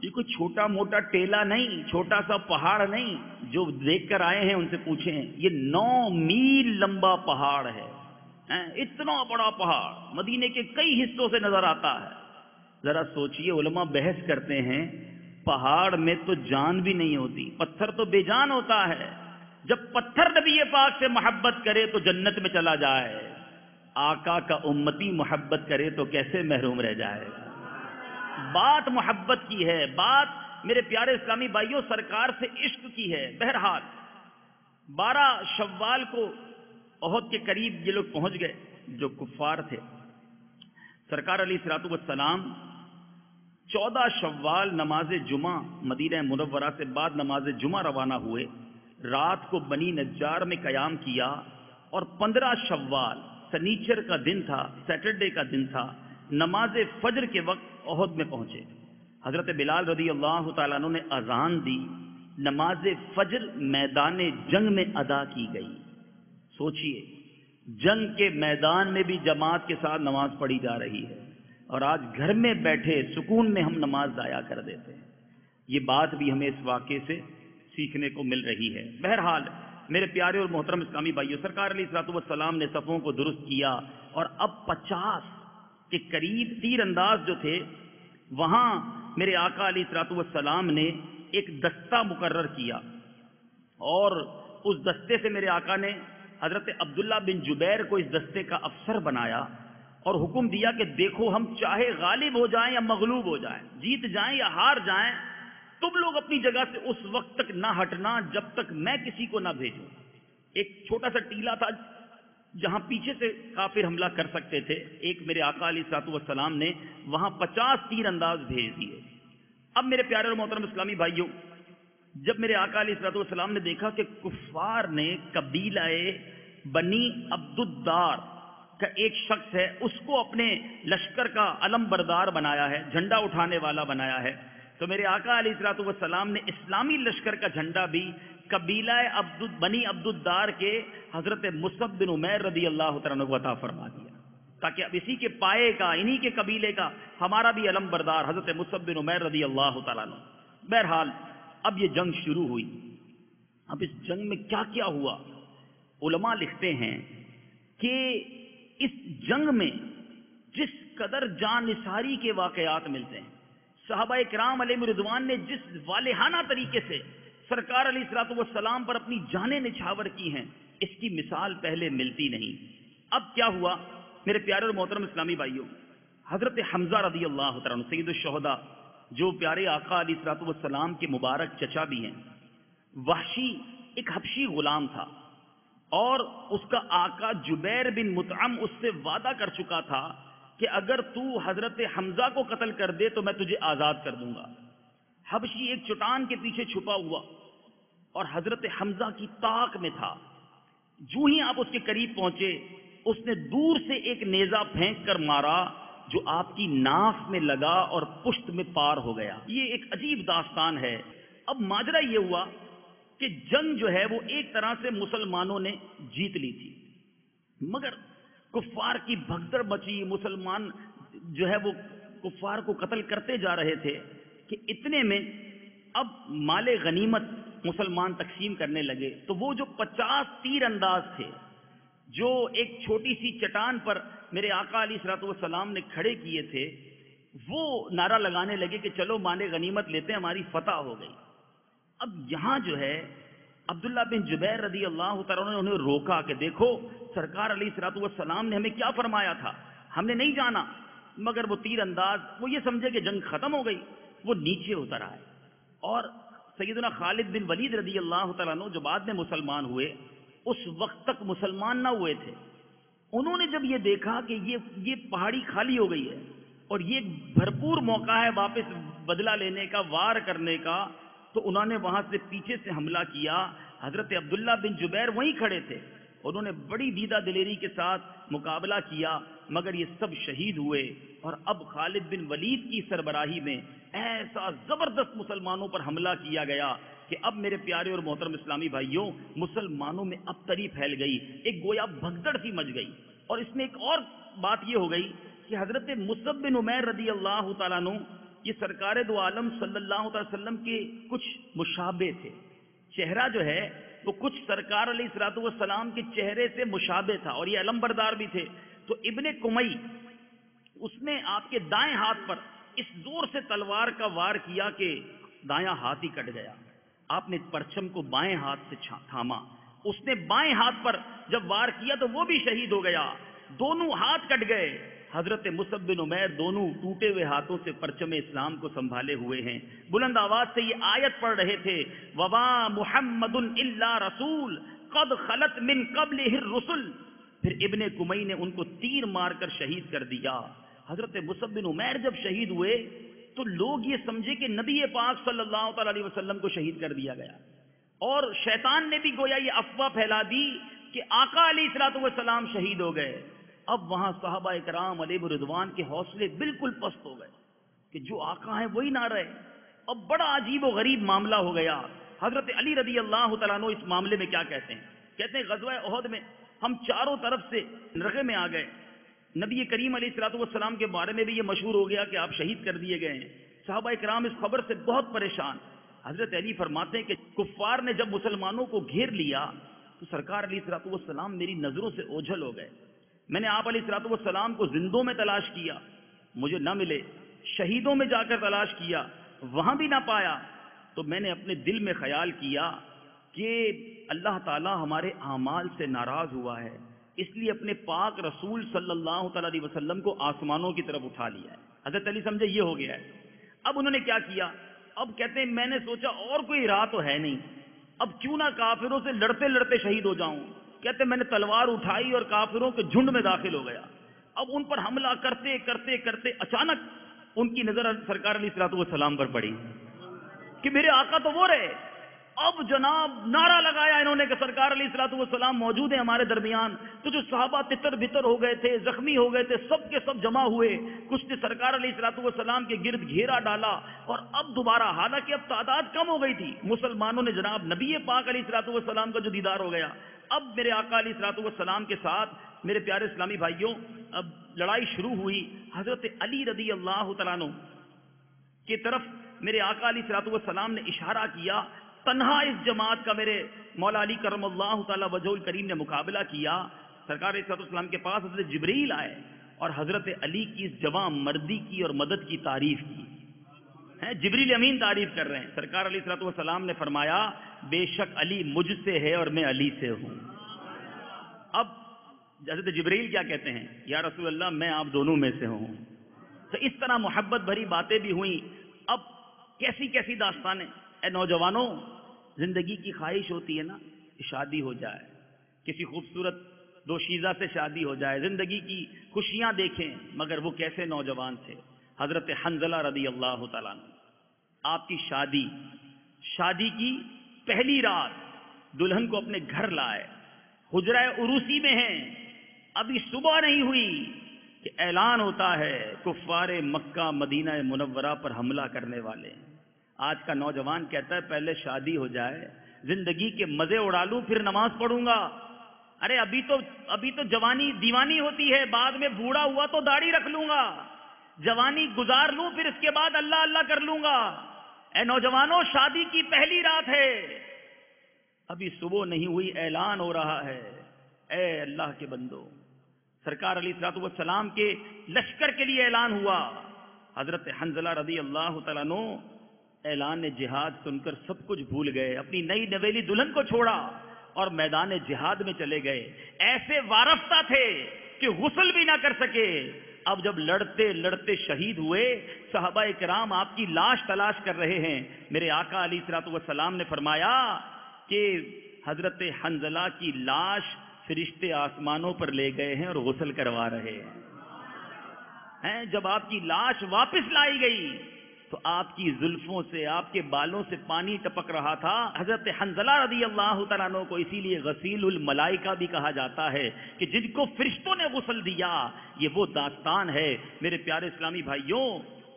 یہ کوئی چھوٹا موٹا ٹیلا نہیں, چھوٹا سا پہاڑ نہیں. جو دیکھ کر آئے ہیں ان سے پوچھیں, یہ 9 میل لمبا پہاڑ ہے. اتنا بڑا پہاڑ مدینے کے کئی حصوں سے نظر آتا ہے. ذرا سوچئے, علماء بحث کرتے ہیں پہاڑ میں تو جان بھی نہیں ہوتی, پتھر تو بے جان ہوتا ہے. جب پتھر نبی پاک سے محبت کرے تو جنت میں چلا جائے, آقا کا امتی محبت کرے تو کیسے محروم رہ جائے گا. بات محبت کی ہے, بات میرے پیارے اسلامی بھائیوں سرکار سے عشق کی ہے. بہرحال 12 شوال کو احد کے قریب یہ لوگ پہنچ گئے جو کفار تھے. سرکار علیہ الصلوۃ والسلام 14 شوال نماز جمعہ مدینہ منورہ سے بعد نماز جمعہ روانہ ہوئے. رات کو بنی نجار میں قیام کیا اور 15 شوال سنیچر کا دن تھا, سیٹرڈے کا دن تھا, نماز فجر کے وقت احد میں پہنچے. حضرت بلال رضی اللہ تعالیٰ عنہ نے اذان دی, نماز فجر میدان جنگ میں ادا کی گئی. سوچئے جنگ کے میدان میں بھی جماعت کے ساتھ نماز پڑھی جا رہی ہے, اور آج گھر میں بیٹھے سکون میں ہم نماز ضائع کر دیتے ہیں. یہ بات بھی ہمیں اس واقعے سے سیکھنے کو مل رہی ہے. بہرحال میرے پیارے اور محترم اسلامی بھائیوں, سرکار علیہ الصلوۃ والسلام نے صفوں کو درست کیا, اور اب 50 کے قریب تیر انداز جو تھے, وہاں میرے آقا علیہ الصلوۃ والسلام نے ایک دستہ مقرر کیا, اور اس دستے سے میرے آقا نے حضرت عبداللہ بن جبیر کو اس دستے کا افسر بنایا اور حکم دیا کہ دیکھو ہم چاہے غالب ہو جائیں یا مغلوب ہو جائیں, جیت جائیں یا ہار جائیں, تم لوگ اپنی جگہ سے اس وقت تک نہ ہٹنا جب تک میں کسی کو نہ بھیجوں. ایک چھوٹا سا ٹیلا تھا جہاں پیچھے سے کافر حملہ کر سکتے تھے. ایک میرے آقا علیہ الصلوۃ والسلام نے وہاں 50 تیر انداز بھیج دیے. اب میرے پیارے اور محترم اسلامی بھائیوں، جب میرے آقا علیہ الصلوۃ والسلام نے دیکھا کہ کفار نے قبیلہ بنی عبد الدار کا ایک شخص ہے، اس کو اپنے لشکر کا علم بردار بنایا ہے، جھنڈا اٹھانے والا بنایا ہے، تو میرے آقا علیہ الصلوۃ والسلام نے اسلامی لشکر کا جھنڈا بھی قبیلہ بنی عبد الدار کے حضرت مصعب بن عمیر رضی اللہ تعالیٰ عنہ کو عطا فرما دیا، تاکہ اب اسی کے پائے کا، انہی کے قبیلے کا ہمارا بھی علم بردار حضرت مصعب بن عمیر رضی اللہ تعالیٰ عنہ۔ بہرحال اب یہ جنگ شروع ہوئی۔ اب اس جنگ میں کیا کیا ہوا؟ علماء لکھتے ہیں کہ اس جنگ میں جس قدر جان نثاری کے واقعات ملتے ہیں، صحابہ کرام علیہ رضوان نے جس والہانہ طریقے سے سرکار علیہ الصلوۃ والسلام پر اپنی جانیں نچھاور کی ہیں، اس کی مثال پہلے ملتی نہیں۔ اب کیا ہوا میرے پیارے اور محترم اسلامی بھائیوں؟ حضرت حمزہ رضی اللہ تعالیٰ عنہ سید الشہداء، جو پیارے آقا علیہ الصلوۃ والسلام کے مبارک چچا بھی ہیں، وحشی ایک حبشی غلام تھا، اور اس کا آقا جبیر بن مطعم اس سے وعدہ کر چکا تھا کہ اگر تو حضرت حمزہ کو قتل کر دے تو میں تجھے آزاد کر دوں گا۔ حبشی ایک چٹان کے پیچھے چھپا ہوا اور حضرت حمزہ کی طاق میں تھا۔ جو ہی آپ اس کے قریب پہنچے، اس نے دور سے ایک نیزہ پھینک کر مارا جو آپ کی ناف میں لگا اور پشت میں پار ہو گیا۔ یہ ایک عجیب داستان ہے۔ اب ماجرا یہ ہوا کہ جنگ جو ہے وہ ایک طرح سے مسلمانوں نے جیت لی تھی، مگر کفار کی بھگدڑ مچی، مسلمان جو ہے وہ کفار کو قتل کرتے جا رہے تھے کہ اتنے میں اب مال غنیمت مسلمان تقسیم کرنے لگے۔ تو وہ جو 50 تیر انداز تھے جو ایک چھوٹی سی چٹان پر میرے آقا علیہ الصلوۃ والسلام نے کھڑے کیے تھے، وہ نعرہ لگانے لگے کہ چلو مال غنیمت لیتے ہیں، ہماری فتح ہو گئی۔ اب یہاں جو ہے عبداللہ بن جبیر رضی اللہ تعالیٰ عنہ نے انہیں روکا کہ دیکھو سرکار علیہ الصلوۃ والسلام نے ہمیں کیا فرمایا تھا، ہم نے نہیں جانا، مگر وہ تیر انداز وہ یہ سمجھے کہ جنگ ختم ہو گئی، وہ نیچے اتر آئے۔ اور سیدنا خالد بن ولید رضی اللہ تعالیٰ عنہ جو بعد میں مسلمان ہوئے، اس وقت تک مسلمان نہ ہوئے تھے، انہوں نے جب یہ دیکھا کہ یہ پہاڑی خالی ہو گئی ہے اور یہ بھرپور موقع ہے واپس بدلہ لینے کا، وار کرنے کا، تو انہوں نے وہاں سے پیچھے سے حملہ کیا۔ حضرت عبداللہ بن جبیر وہیں کھڑے تھے، انہوں نے بڑی دیدہ دلیری کے ساتھ مقابلہ کیا، مگر یہ سب شہید ہوئے۔ اور اب خالد بن ولید کی سربراہی میں ایسا زبردست مسلمانوں پر حملہ کیا گیا کہ اب میرے پیارے اور محترم اسلامی بھائیوں، مسلمانوں میں اب تری پھیل گئی، ایک گویا بھگدڑ سی مچ گئی۔ اور اس میں ایک اور بات یہ ہو گئی کہ حضرت مصعب بن عمیر رضی اللہ تعالیٰ عنہ یہ سرکار دو عالم صلی اللہ علیہ وسلم کے کچھ مشابہ تھے، چہرہ جو ہے وہ کچھ سرکار علیہ الصلوۃ والسلام کے چہرے سے مشابہ تھا، اور یہ علم بردار بھی تھے۔ تو ابن کمی اس نے آپ کے دائیں ہاتھ پر اس زور سے تلوار کا وار کیا کہ دایاں ہاتھ ہی کٹ گیا۔ آپ نے پرچم کو بائیں ہاتھ سے تھاما، اس نے بائیں ہاتھ پر جب وار کیا تو وہ بھی شہید ہو گیا، دونوں ہاتھ کٹ گئے۔ حضرت مصعب بن عمیر دونوں ٹوٹے ہوئے ہاتھوں سے پرچم اسلام کو سنبھالے ہوئے ہیں، بلند آواز سے یہ آیت پڑھ رہے تھے، وَمَا مُحَمَّدٌ إِلَّا رَسُولٌ قَدْ خَلَتْ مِن قَبْلِهِ الرُّسُلُ۔ پھر ابن کمی نے ان کو تیر مار کر شہید کر دیا۔ حضرت مصعب بن عمیر جب شہید ہوئے تو لوگ یہ سمجھے کہ نبی پاک صلی اللہ تعالی علیہ وسلم کو شہید کر دیا گیا، اور شیطان نے بھی گویا یہ افواہ پھیلا دی کہ آقا علیہ الصلوۃ والسلام شہید ہو گئے۔ اب وہاں صحابہ کرام علیہ رضوان کے حوصلے بالکل پست ہو گئے کہ جو آقا ہیں وہی نہ رہے۔ اب بڑا عجیب و غریب معاملہ ہو گیا۔ حضرت علی رضی اللہ تعالیٰ عنہ اس معاملے میں کیا کہتے ہیں؟ کہتے ہیں غزوہ احد میں ہم چاروں طرف سے رغے میں آ گئے، نبی کریم علیہ الصلوۃ والسلام کے بارے میں بھی یہ مشہور ہو گیا کہ آپ شہید کر دیے گئے ہیں۔ صحابہ کرام اس خبر سے بہت پریشان۔ حضرت علی فرماتے ہیں کہ کفار نے جب مسلمانوں کو گھیر لیا تو سرکار علیہ الصلوۃ والسلام میری نظروں سے اوجھل ہو گئے۔ میں نے آپ علیہ الصلوۃ والسلام کو زندوں میں تلاش کیا، مجھے نہ ملے، شہیدوں میں جا کر تلاش کیا، وہاں بھی نہ پایا۔ تو میں نے اپنے دل میں خیال کیا کہ اللہ تعالی ہمارے اعمال سے ناراض ہوا ہے، اس لیے اپنے پاک رسول صلی اللہ تعالی علیہ وسلم کو آسمانوں کی طرف اٹھا لیا ہے۔ حضرت علی سمجھے یہ ہو گیا ہے۔ اب انہوں نے کیا کیا؟ اب کہتے ہیں میں نے سوچا اور کوئی راہ تو ہے نہیں، اب کیوں نہ کافروں سے لڑتے لڑتے شہید ہو جاؤں۔ کہتے میں نے تلوار اٹھائی اور کافروں کے جھنڈ میں داخل ہو گیا۔ اب ان پر حملہ کرتے کرتے کرتے اچانک ان کی نظر سرکار علیہ الصلوۃ والسلام پر پڑی کہ میرے آقا تو وہ رہے. اب جناب نعرہ لگایا انہوں نے کہ سرکار علیہ الصلوۃ والسلام موجود ہیں ہمارے درمیان. تو جو صحابہ تتر بتر ہو گئے تھے, زخمی ہو گئے تھے, سب کے سب جمع ہوئے. کچھ نے سرکار علیہ الصلوۃ والسلام کے گرد گھیرا ڈالا. اور اب دوبارہ, حالانکہ اب تعداد کم ہو گئی تھی, مسلمانوں نے جناب نبی پاک علیہ الصلوۃ والسلام کا جو دیدار ہو گیا, اب میرے آقا علیہ الصلوۃ والسلام کے ساتھ میرے پیارے اسلامی بھائیوں اب لڑائی شروع ہوئی. حضرت علی رضی اللہ تعالیٰ عنہ کی طرف میرے آقا علیہ الصلوۃ والسلام نے اشارہ کیا. تنہا اس جماعت کا میرے مولا علی کرم اللہ تعالی وجہ الکریم نے مقابلہ کیا. سرکار علیہ الصلوۃ والسلام کے پاس حضرت جبریل آئے اور حضرت علی کی اس جواں مردی کی اور مدد کی تعریف کی. جبریل امین تعریف کر رہے ہیں. سرکار علیہ الصلوۃ والسلام نے فرمایا بے شک علی مجھ سے ہے اور میں علی سے ہوں. اب حضرت جبریل کیا کہتے ہیں, یا رسول اللہ میں آپ دونوں میں سے ہوں. تو اس طرح محبت بھری باتیں بھی ہوئیں. اب کیسی کیسی داستانیں. اے نوجوانوں, زندگی کی خواہش ہوتی ہے نا شادی ہو جائے, کسی خوبصورت دوشیزہ سے شادی ہو جائے, زندگی کی خوشیاں دیکھیں. مگر وہ کیسے نوجوان تھے. حضرت حنظلہ رضی اللہ تعالیٰ عنہ, آپ کی شادی کی پہلی رات دلہن کو اپنے گھر لائے, حجرہ عروسی میں ہیں, ابھی صبح نہیں ہوئی کہ اعلان ہوتا ہے کفار مکہ مدینہ منورہ پر حملہ کرنے والے. آج کا نوجوان کہتا ہے پہلے شادی ہو جائے, زندگی کے مزے اڑا لوں پھر نماز پڑھوں گا. ارے ابھی تو جوانی دیوانی ہوتی ہے, بعد میں بوڑھا ہوا تو داڑھی رکھ لوں گا, جوانی گزار لوں پھر اس کے بعد اللہ اللہ کر لوں گا. اے نوجوانوں, شادی کی پہلی رات ہے, ابھی صبح نہیں ہوئی, اعلان ہو رہا ہے. اے اللہ کے بندو, سرکار علیہ الصلوۃ والسلام کے لشکر کے لیے اعلان ہوا. حضرت حنظلہ رضی اللہ تعالیٰ عنہ اعلان جہاد سن کر سب کچھ بھول گئے, اپنی نئی نویلی دلہن کو چھوڑا اور میدان جہاد میں چلے گئے. ایسے وارفتہ تھے کہ غسل بھی نہ کر سکے. اب جب لڑتے لڑتے شہید ہوئے, صحابہ کرام آپ کی لاش تلاش کر رہے ہیں. میرے آقا علیہ الصلوۃ والسلام نے فرمایا کہ حضرت حنظلہ کی لاش فرشتے آسمانوں پر لے گئے ہیں اور غسل کروا رہے ہیں. جب آپ کی لاش واپس لائی گئی تو آپ کی زلفوں سے, آپ کے بالوں سے پانی ٹپک رہا تھا. حضرت حنظلہ رضی اللہ تعالیٰ عنہ کو اسی لیے غسیل الملائکہ بھی کہا جاتا ہے کہ جن کو فرشتوں نے غسل دیا. یہ وہ داستان ہے میرے پیارے اسلامی بھائیوں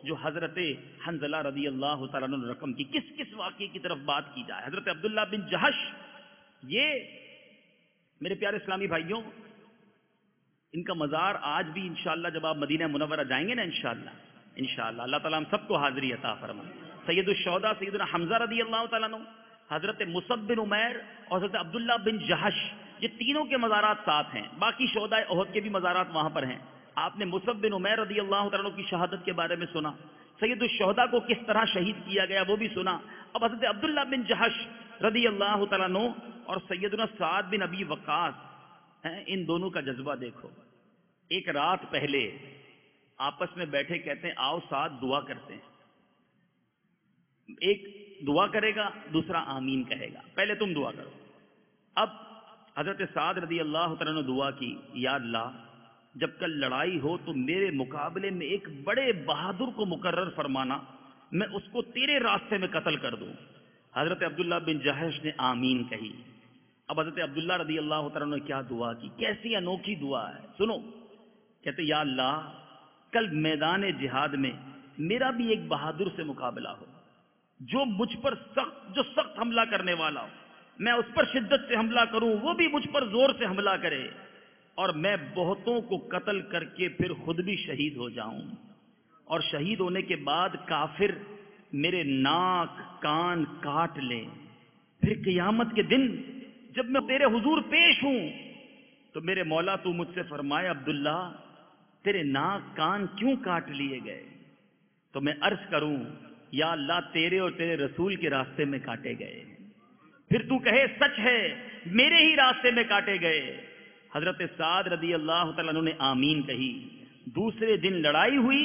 جو حضرت حنظلہ رضی اللہ تعالیٰ عنہ نے رقم کی. کس واقعے کی طرف بات کی جائے, حضرت عبداللہ بن جہش, یہ میرے پیارے اسلامی بھائیوں ان کا مزار آج بھی انشاءاللہ جب آپ مدینہ منورہ جائیں گے نا انشاءاللہ اللہ تعالیٰ ہم سب کو حاضری عطا فرمائے. سید الشہداء سیدنا حمزہ رضی اللہ تعالیٰ عنہ, حضرت مصعب بن عمیر اور حضرت عبداللہ بن جہش, یہ تینوں کے مزارات ساتھ ہیں. باقی شہداء احد کے بھی مزارات وہاں پر ہیں. آپ نے مصعب بن عمیر رضی اللہ تعالیٰ عنہ کی شہادت کے بارے میں سنا, سید الشہداء کو کس طرح شہید کیا گیا وہ بھی سنا. اب حضرت عبداللہ بن جہش رضی اللہ تعالیٰ عنہ اور سیدنا سعد بن ابی وقاص, ان دونوں کا جذبہ دیکھو. ایک رات پہلے آپس میں بیٹھے کہتے ہیں آؤ ساتھ دعا کرتے ہیں. ایک دعا کرے گا, دوسرا آمین کہے گا, پہلے تم دعا کرو. اب حضرت سعد رضی اللہ تعالیٰ نے دعا کی, یا اللہ جب کل لڑائی ہو تو میرے مقابلے میں ایک بڑے بہادر کو مقرر فرمانا, میں اس کو تیرے راستے میں قتل کر دوں. حضرت عبداللہ بن جہش نے آمین کہی. اب حضرت عبداللہ رضی اللہ تعالیٰ نے کیا دعا کی, کیسی انوکھی دعا ہے, سنو. کہتے یا اللہ کل میدان جہاد میں میرا بھی ایک بہادر سے مقابلہ ہو, جو مجھ پر سخت حملہ کرنے والا ہو, میں اس پر شدت سے حملہ کروں, وہ بھی مجھ پر زور سے حملہ کرے, اور میں بہتوں کو قتل کر کے پھر خود بھی شہید ہو جاؤں, اور شہید ہونے کے بعد کافر میرے ناک کان کاٹ لیں. پھر قیامت کے دن جب میں تیرے حضور پیش ہوں تو میرے مولا تو مجھ سے فرمائے عبداللہ تیرے ناک کان کیوں کاٹ لیے گئے؟ تو میں عرض کروں یا اللہ تیرے اور تیرے رسول کے راستے میں کاٹے گئے. پھر تو کہے سچ ہے میرے ہی راستے میں کاٹے گئے. حضرت سعد رضی اللہ تعالیٰ عنہ نے آمین کہی. دوسرے دن لڑائی ہوئی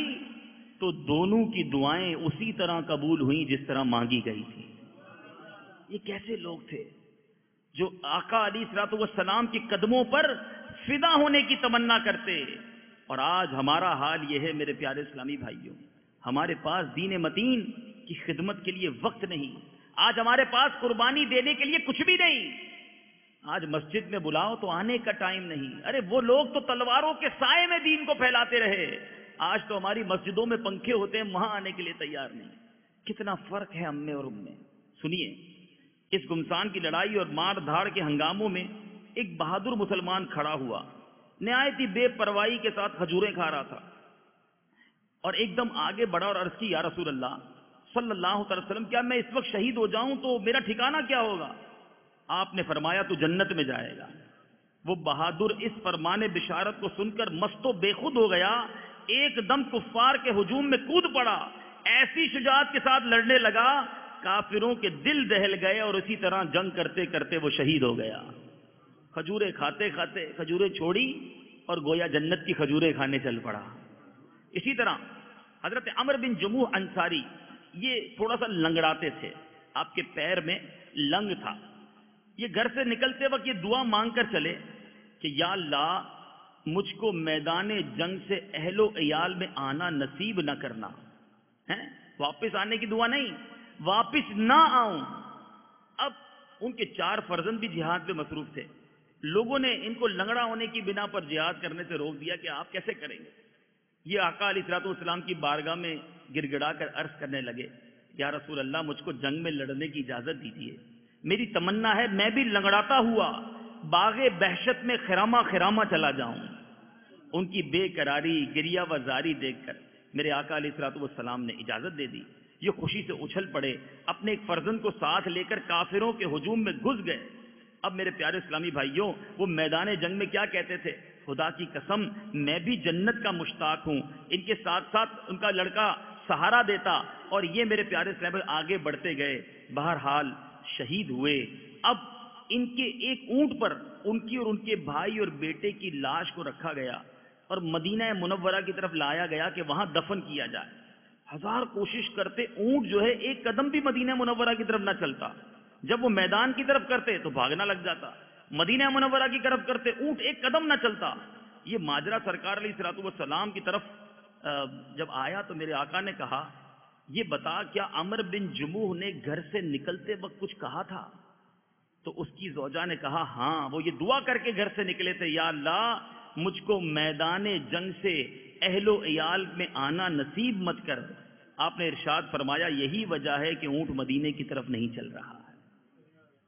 تو دونوں کی دعائیں اسی طرح قبول ہوئیں جس طرح مانگی گئی تھی. یہ کیسے لوگ تھے جو آقا علیہ الصلوۃ والسلام کے قدموں پر فدا ہونے کی تمنا کرتے. اور آج ہمارا حال یہ ہے میرے پیارے اسلامی بھائیوں, ہمارے پاس دین متین کی خدمت کے لیے وقت نہیں، آج ہمارے پاس قربانی دینے کے لیے کچھ بھی نہیں. آج مسجد میں بلاؤ تو آنے کا ٹائم نہیں. ارے وہ لوگ تو تلواروں کے سائے میں دین کو پھیلاتے رہے، آج تو ہماری مسجدوں میں پنکھے ہوتے ہیں، وہاں آنے کے لیے تیار نہیں. کتنا فرق ہے ہم میں اور ان میں. سنیے، اس گمسان کی لڑائی اور مار دھاڑ کے ہنگاموں میں ایک بہادر مسلمان کھڑا ہوا، نہایت ہی بے پرواہی کے ساتھ کھجوریں کھا رہا تھا، اور ایک دم آگے بڑھا اور عرض کی، یا رسول اللہ صلی اللہ علیہ وسلم، کیا میں اس وقت شہید ہو جاؤں تو میرا ٹھکانہ کیا ہوگا؟ آپ نے فرمایا تو جنت میں جائے گا. وہ بہادر اس فرمان بشارت کو سن کر مست و بے خود ہو گیا، ایک دم کفار کے ہجوم میں کود پڑا، ایسی شجاعت کے ساتھ لڑنے لگا، کافروں کے دل دہل گئے، اور اسی طرح جنگ کرتے کرتے وہ شہید ہو گیا. کھجوریں کھاتے کھاتے کھجوریں چھوڑی اور گویا جنت کی کھجوریں کھانے چل پڑا. اسی طرح حضرت عمر بن جموح انصاری، یہ تھوڑا سا لنگڑاتے تھے، آپ کے پیر میں لنگ تھا. یہ گھر سے نکلتے وقت یہ دعا مانگ کر چلے کہ یا اللہ مجھ کو میدان جنگ سے اہل و عیال میں آنا نصیب نہ کرنا. واپس آنے کی دعا نہیں، واپس نہ آؤں. اب ان کے 4 فرزند بھی جہاد میں مصروف تھے. لوگوں نے ان کو لنگڑا ہونے کی بنا پر جہاد کرنے سے روک دیا کہ آپ کیسے کریں گے. یہ آقا علیہ الصلوۃ والسلام کی بارگاہ میں گر گڑا کر عرض کرنے لگے، یا رسول اللہ مجھ کو جنگ میں لڑنے کی اجازت دیجیے، میری تمنا ہے میں بھی لنگڑاتا ہوا باغ بہشت میں خراما خراما چلا جاؤں. ان کی بے قراری گریہ و زاری دیکھ کر میرے آقا علیہ الصلوۃ والسلام نے اجازت دے دی. یہ خوشی سے اچھل پڑے، اپنے ایک فرزند کو ساتھ لے کر کافروں کے ہجوم میں گھس گئے. اب میرے پیارے اسلامی بھائیوں، وہ میدان جنگ میں کیا کہتے تھے، خدا کی قسم میں بھی جنت کا مشتاق ہوں، ان کے ساتھ ساتھ ان کا لڑکا سہارا دیتا. اور یہ میرے پیارے اسلامی آگے بڑھتے گئے، بہرحال شہید ہوئے. اب ان کے ایک اونٹ پر ان کی اور ان کے بھائی اور بیٹے کی لاش کو رکھا گیا اور مدینہ منورہ کی طرف لایا گیا کہ وہاں دفن کیا جائے. 1000 کوشش کرتے اونٹ جو ہے ایک قدم بھی مدینہ منورہ کی طرف نہ چلتا. جب وہ میدان کی طرف کرتے تو بھاگنا لگ جاتا، مدینہ منورہ کی طرف کرتے اونٹ ایک قدم نہ چلتا. یہ ماجرا سرکار علیہ الصلوۃ والسلام کی طرف جب آیا تو میرے آقا نے کہا، یہ بتا کیا عمر بن جموح نے گھر سے نکلتے وقت کچھ کہا تھا؟ تو اس کی زوجہ نے کہا ہاں، وہ یہ دعا کر کے گھر سے نکلے تھے، یا اللہ مجھ کو میدان جنگ سے اہل و عیال میں آنا نصیب مت کر. آپ نے ارشاد فرمایا یہی وجہ ہے کہ اونٹ مدینے کی طرف نہیں چل رہا ہے.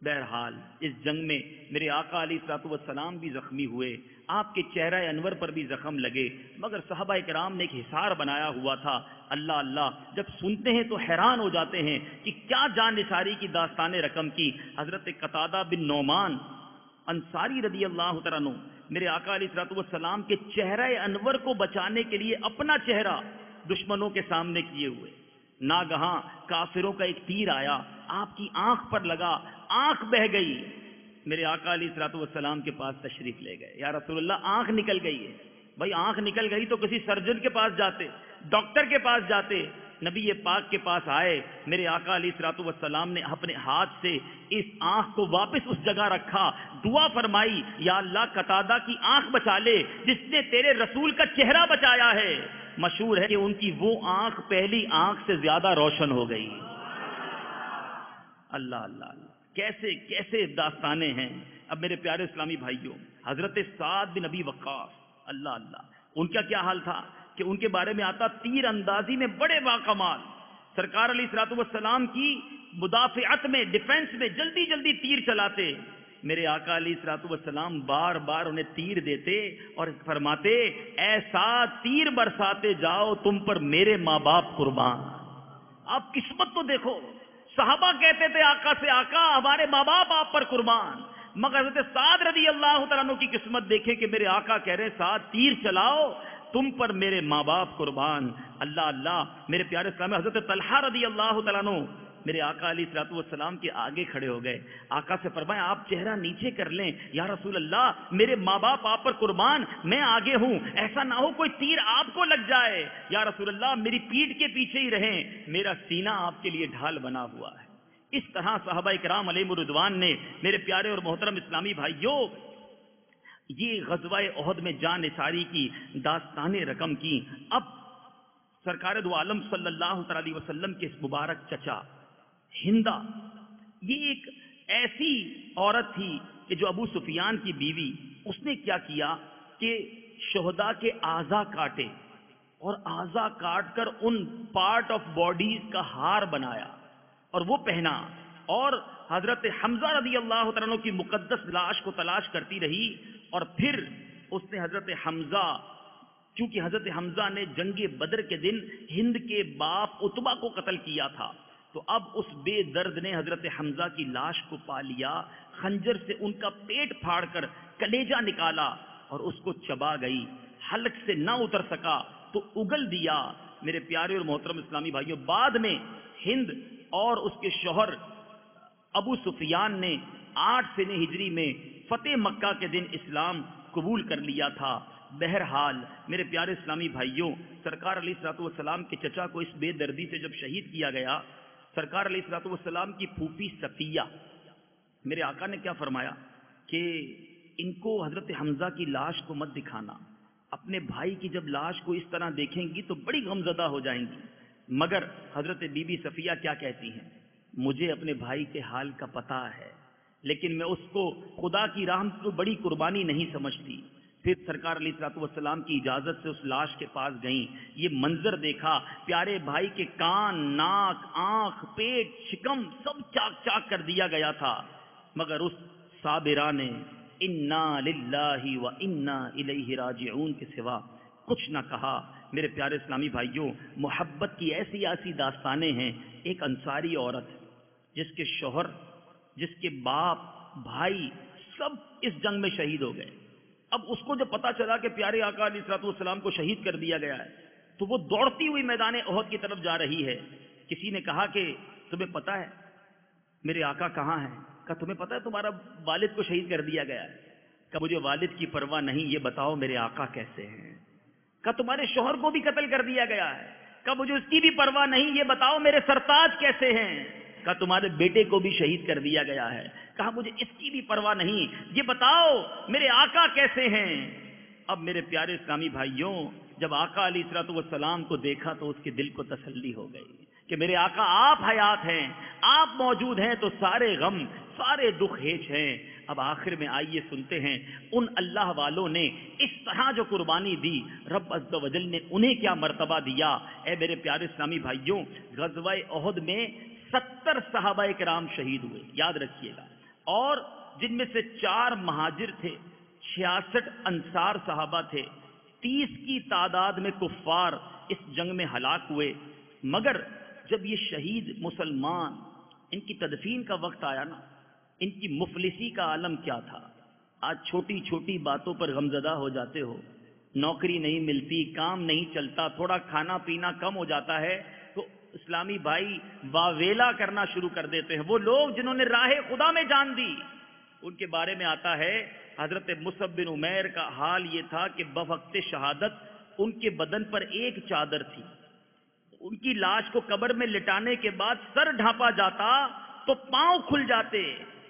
بہرحال اس جنگ میں میرے آقا علیہ الصلوۃ والسلام بھی زخمی ہوئے، آپ کے چہرہ انور پر بھی زخم لگے، مگر صحابہ کرام نے ایک حصار بنایا ہوا تھا. اللہ اللہ جب سنتے ہیں تو حیران ہو جاتے ہیں کہ کیا جان نثاری کی داستان رقم کی. حضرت قتادہ بن نعمان انصاری رضی اللہ تعالیٰ عنہ میرے آقا علیہ الصلوۃ والسلام کے چہرہ انور کو بچانے کے لیے اپنا چہرہ دشمنوں کے سامنے کیے ہوئے، ناگہاں کافروں کا ایک تیر آیا، آپ کی آنکھ پر لگا، آنکھ بہ گئی. میرے آقا علیہ الصلوۃ والسلام کے پاس تشریف لے گئے، یا رسول اللہ آنکھ نکل گئی ہے. بھائی آنکھ نکل گئی تو کسی سرجن کے پاس جاتے، ڈاکٹر کے پاس جاتے. نبی پاک کے پاس آئے، میرے آقا علیہ الصلوۃ والسلام نے اپنے ہاتھ سے اس آنکھ کو واپس اس جگہ رکھا، دعا فرمائی، یا اللہ قتادہ کی آنکھ بچا لے جس نے تیرے رسول کا چہرہ بچایا ہے. مشہور ہے کہ ان کی وہ آنکھ پہلی آنکھ سے زیادہ روشن ہو گئی. اللہ اللہ اللہ، کیسے کیسے داستانیں ہیں. اب میرے پیارے اسلامی بھائیوں، حضرت سعد بن ابی وقاص، اللہ اللہ، ان کا کیا حال تھا کہ ان کے بارے میں آتا تیر اندازی میں بڑے باکمال. سرکار علیہ الصلوۃ والسلام کی مدافعت میں، ڈیفنس میں جلدی جلدی تیر چلاتے. میرے آقا علیہ الصلوۃ والسلام بار بار انہیں تیر دیتے اور فرماتے، اے سعد تیر برساتے جاؤ، تم پر میرے ماں باپ قربان. آپ قسمت تو دیکھو، صحابہ کہتے تھے آقا سے، آقا ہمارے ماں باپ آپ پر قربان، مگر حضرت سعد رضی اللہ تعالیٰ عنہ کی قسمت دیکھے کہ میرے آقا کہہ رہے سعد تیر چلاؤ، تم پر میرے ماں باپ قربان. اللہ اللہ، میرے پیارے اسلام، حضرت طلحہ رضی اللہ تعالیٰ عنہ میرے آقا علیہ الصلوۃ والسلام کے آگے کھڑے ہو گئے. آقا سے فرمایا آپ چہرہ نیچے کر لیں، یا رسول اللہ میرے ماں باپ آپ پر قربان، میں آگے ہوں، ایسا نہ ہو کوئی تیر آپ کو لگ جائے. یا رسول اللہ میری پیٹھ کے پیچھے ہی رہیں، میرا سینہ آپ کے لیے ڈھال بنا ہوا ہے. اس طرح صحابہ کرام علیہم الرضوان نے میرے پیارے اور محترم اسلامی بھائیوں یہ غزوہ احد میں جان نثاری کی داستانیں رقم کی. اب سرکار دو عالم صلی اللہ تعالی وسلم کے مبارک چچا ہندا، یہ ایک ایسی عورت تھی کہ جو ابو سفیان کی بیوی، اس نے کیا کیا کہ شہداء کے اعضا کاٹے اور اعضا کاٹ کر ان پارٹ آف باڈیز کا ہار بنایا اور وہ پہنا، اور حضرت حمزہ رضی اللہ تعالیٰ عنہ کی مقدس لاش کو تلاش کرتی رہی، اور پھر اس نے حضرت حمزہ، چونکہ حضرت حمزہ نے جنگ بدر کے دن ہند کے باپ عتبہ کو قتل کیا تھا، تو اب اس بے درد نے حضرت حمزہ کی لاش کو پا لیا، خنجر سے ان کا پیٹ پھاڑ کر کلیجہ نکالا اور اس کو چبا گئی، حلق سے نہ اتر سکا تو اگل دیا۔ میرے پیارے اور محترم اسلامی بھائیوں، بعد میں ہند اور اس کے شوہر ابو سفیان نے 8 سنہ ہجری میں فتح مکہ کے دن اسلام قبول کر لیا تھا۔ بہرحال میرے پیارے اسلامی بھائیوں، سرکار علیہ الصلوۃ والسلام کے چچا کو اس بے دردی سے جب شہید کیا گیا، سرکار علیہ الصلوۃ والسلام کی پھوپھی صفیہ، میرے آقا نے کیا فرمایا کہ ان کو حضرت حمزہ کی لاش کو مت دکھانا، اپنے بھائی کی جب لاش کو اس طرح دیکھیں گی تو بڑی غمزدہ ہو جائیں گی۔ مگر حضرت بی بی صفیہ کیا کہتی ہیں، مجھے اپنے بھائی کے حال کا پتہ ہے، لیکن میں اس کو خدا کی راہ میں بڑی قربانی نہیں سمجھتی۔ پھر سرکار علیہ الصلوۃ والسلام کی اجازت سے اس لاش کے پاس گئیں، یہ منظر دیکھا، پیارے بھائی کے کان، ناک، آنکھ، پیٹ، شکم سب چاک چاک کر دیا گیا تھا، مگر اس صابرہ نے انا للہ و انا الیہ راجعون کے سوا کچھ نہ کہا۔ میرے پیارے اسلامی بھائیوں، محبت کی ایسی ایسی داستانیں ہیں۔ ایک انصاری عورت جس کے شوہر، جس کے باپ، بھائی سب اس جنگ میں شہید ہو گئے، اب اس کو جب پتا چلا کہ پیارے آقا علیہ الصلوۃ والسلام کو شہید کر دیا گیا ہے تو وہ دوڑتی ہوئی میدان احد کی طرف جا رہی ہے۔ کسی نے کہا کہ تمہیں پتا ہے میرے آقا کہاں ہیں؟ کہا تمہیں پتا ہے تمہارا والد کو شہید کر دیا گیا ہے؟ کہا مجھے والد کی پرواہ نہیں، یہ بتاؤ میرے آقا کیسے ہیں؟ کہا تمہارے شوہر کو بھی قتل کر دیا گیا ہے؟ کہا مجھے اس کی بھی پرواہ نہیں، یہ بتاؤ میرے سرتاج کیسے ہیں؟ کہا تمہارے بیٹے کو بھی شہید کر دیا گیا ہے۔ کہا مجھے اس کی بھی پرواہ نہیں، یہ بتاؤ میرے آقا کیسے ہیں؟ اب میرے پیارے اسلامی بھائیوں، جب آقا علیہ الصلوۃ والسلام کو دیکھا تو اس کے دل کو تسلی ہو گئی کہ میرے آقا آپ حیات ہیں، آپ موجود ہیں تو سارے غم، سارے دکھ ہیچ ہیں۔ اب آخر میں آئیے سنتے ہیں ان اللہ والوں نے اس طرح جو قربانی دی، رب عز و جل نے انہیں کیا مرتبہ دیا۔ اے میرے پیارے اسلامی بھائیوں، غزوہ احد میں 70 صحابہ کرام شہید ہوئے، یاد رکھیے گا، اور جن میں سے 4 مہاجر تھے، 66 انصار صحابہ تھے، 30 کی تعداد میں کفار اس جنگ میں ہلاک ہوئے۔ مگر جب یہ شہید مسلمان، ان کی تدفین کا وقت آیا نا، ان کی مفلسی کا عالم کیا تھا۔ آج چھوٹی چھوٹی باتوں پر غمزدہ ہو جاتے ہو، نوکری نہیں ملتی، کام نہیں چلتا، تھوڑا کھانا پینا کم ہو جاتا ہے تو اسلامی بھائی واویلا کرنا شروع کر دیتے ہیں۔ وہ لوگ جنہوں نے راہ خدا میں جان دی، ان کے بارے میں آتا ہے حضرت مصعب بن عمیر کا حال یہ تھا کہ بوقت شہادت ان کے بدن پر ایک چادر تھی، ان کی لاش کو قبر میں لٹانے کے بعد سر ڈھانپا جاتا تو پاؤں کھل جاتے،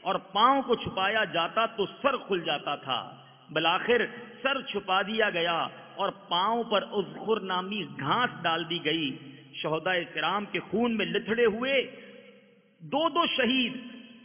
اور پاؤں کو چھپایا جاتا تو سر کھل جاتا تھا۔ بالآخر سر چھپا دیا گیا اور پاؤں پر اذخر نامی گھاس ڈال دی گئی۔ شہداء کرام کے خون میں لتھڑے ہوئے 2 شہید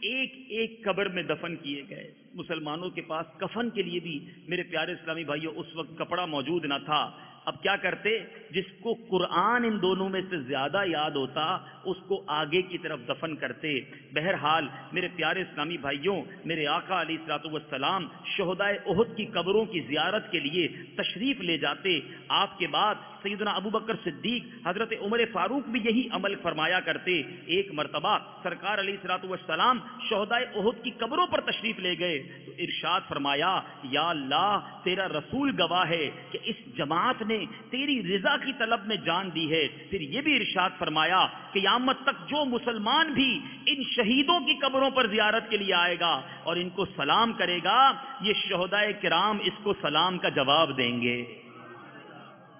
ایک ایک قبر میں دفن کیے گئے۔ مسلمانوں کے پاس کفن کے لیے بھی میرے پیارے اسلامی بھائیوں اس وقت کپڑا موجود نہ تھا۔ اب کیا کرتے؟ جس کو قرآن ان دونوں میں سے زیادہ یاد ہوتا اس کو آگے کی طرف دفن کرتے۔ بہرحال میرے پیارے اسلامی بھائیوں، میرے آقا علیہ الصلوۃ والسلام شہداء احد کی قبروں کی زیارت کے لیے تشریف لے جاتے۔ آپ کے بعد سیدنا ابوبکر صدیق، حضرت عمر فاروق بھی یہی عمل فرمایا کرتے۔ ایک مرتبہ سرکار علیہ الصلوۃ والسلام شہداء احد کی قبروں پر تشریف لے گئے تو ارشاد فرمایا، یا اللہ تیرا رسول گواہ ہے کہ اس جماعت نے تیری رضا کی طلب میں جان دی ہے۔ پھر یہ بھی ارشاد فرمایا کہ قیامت تک جو مسلمان بھی ان شہیدوں کی قبروں پر زیارت کے لیے آئے گا اور ان کو سلام کرے گا، یہ شہداء کرام اس کو سلام کا جواب دیں گے۔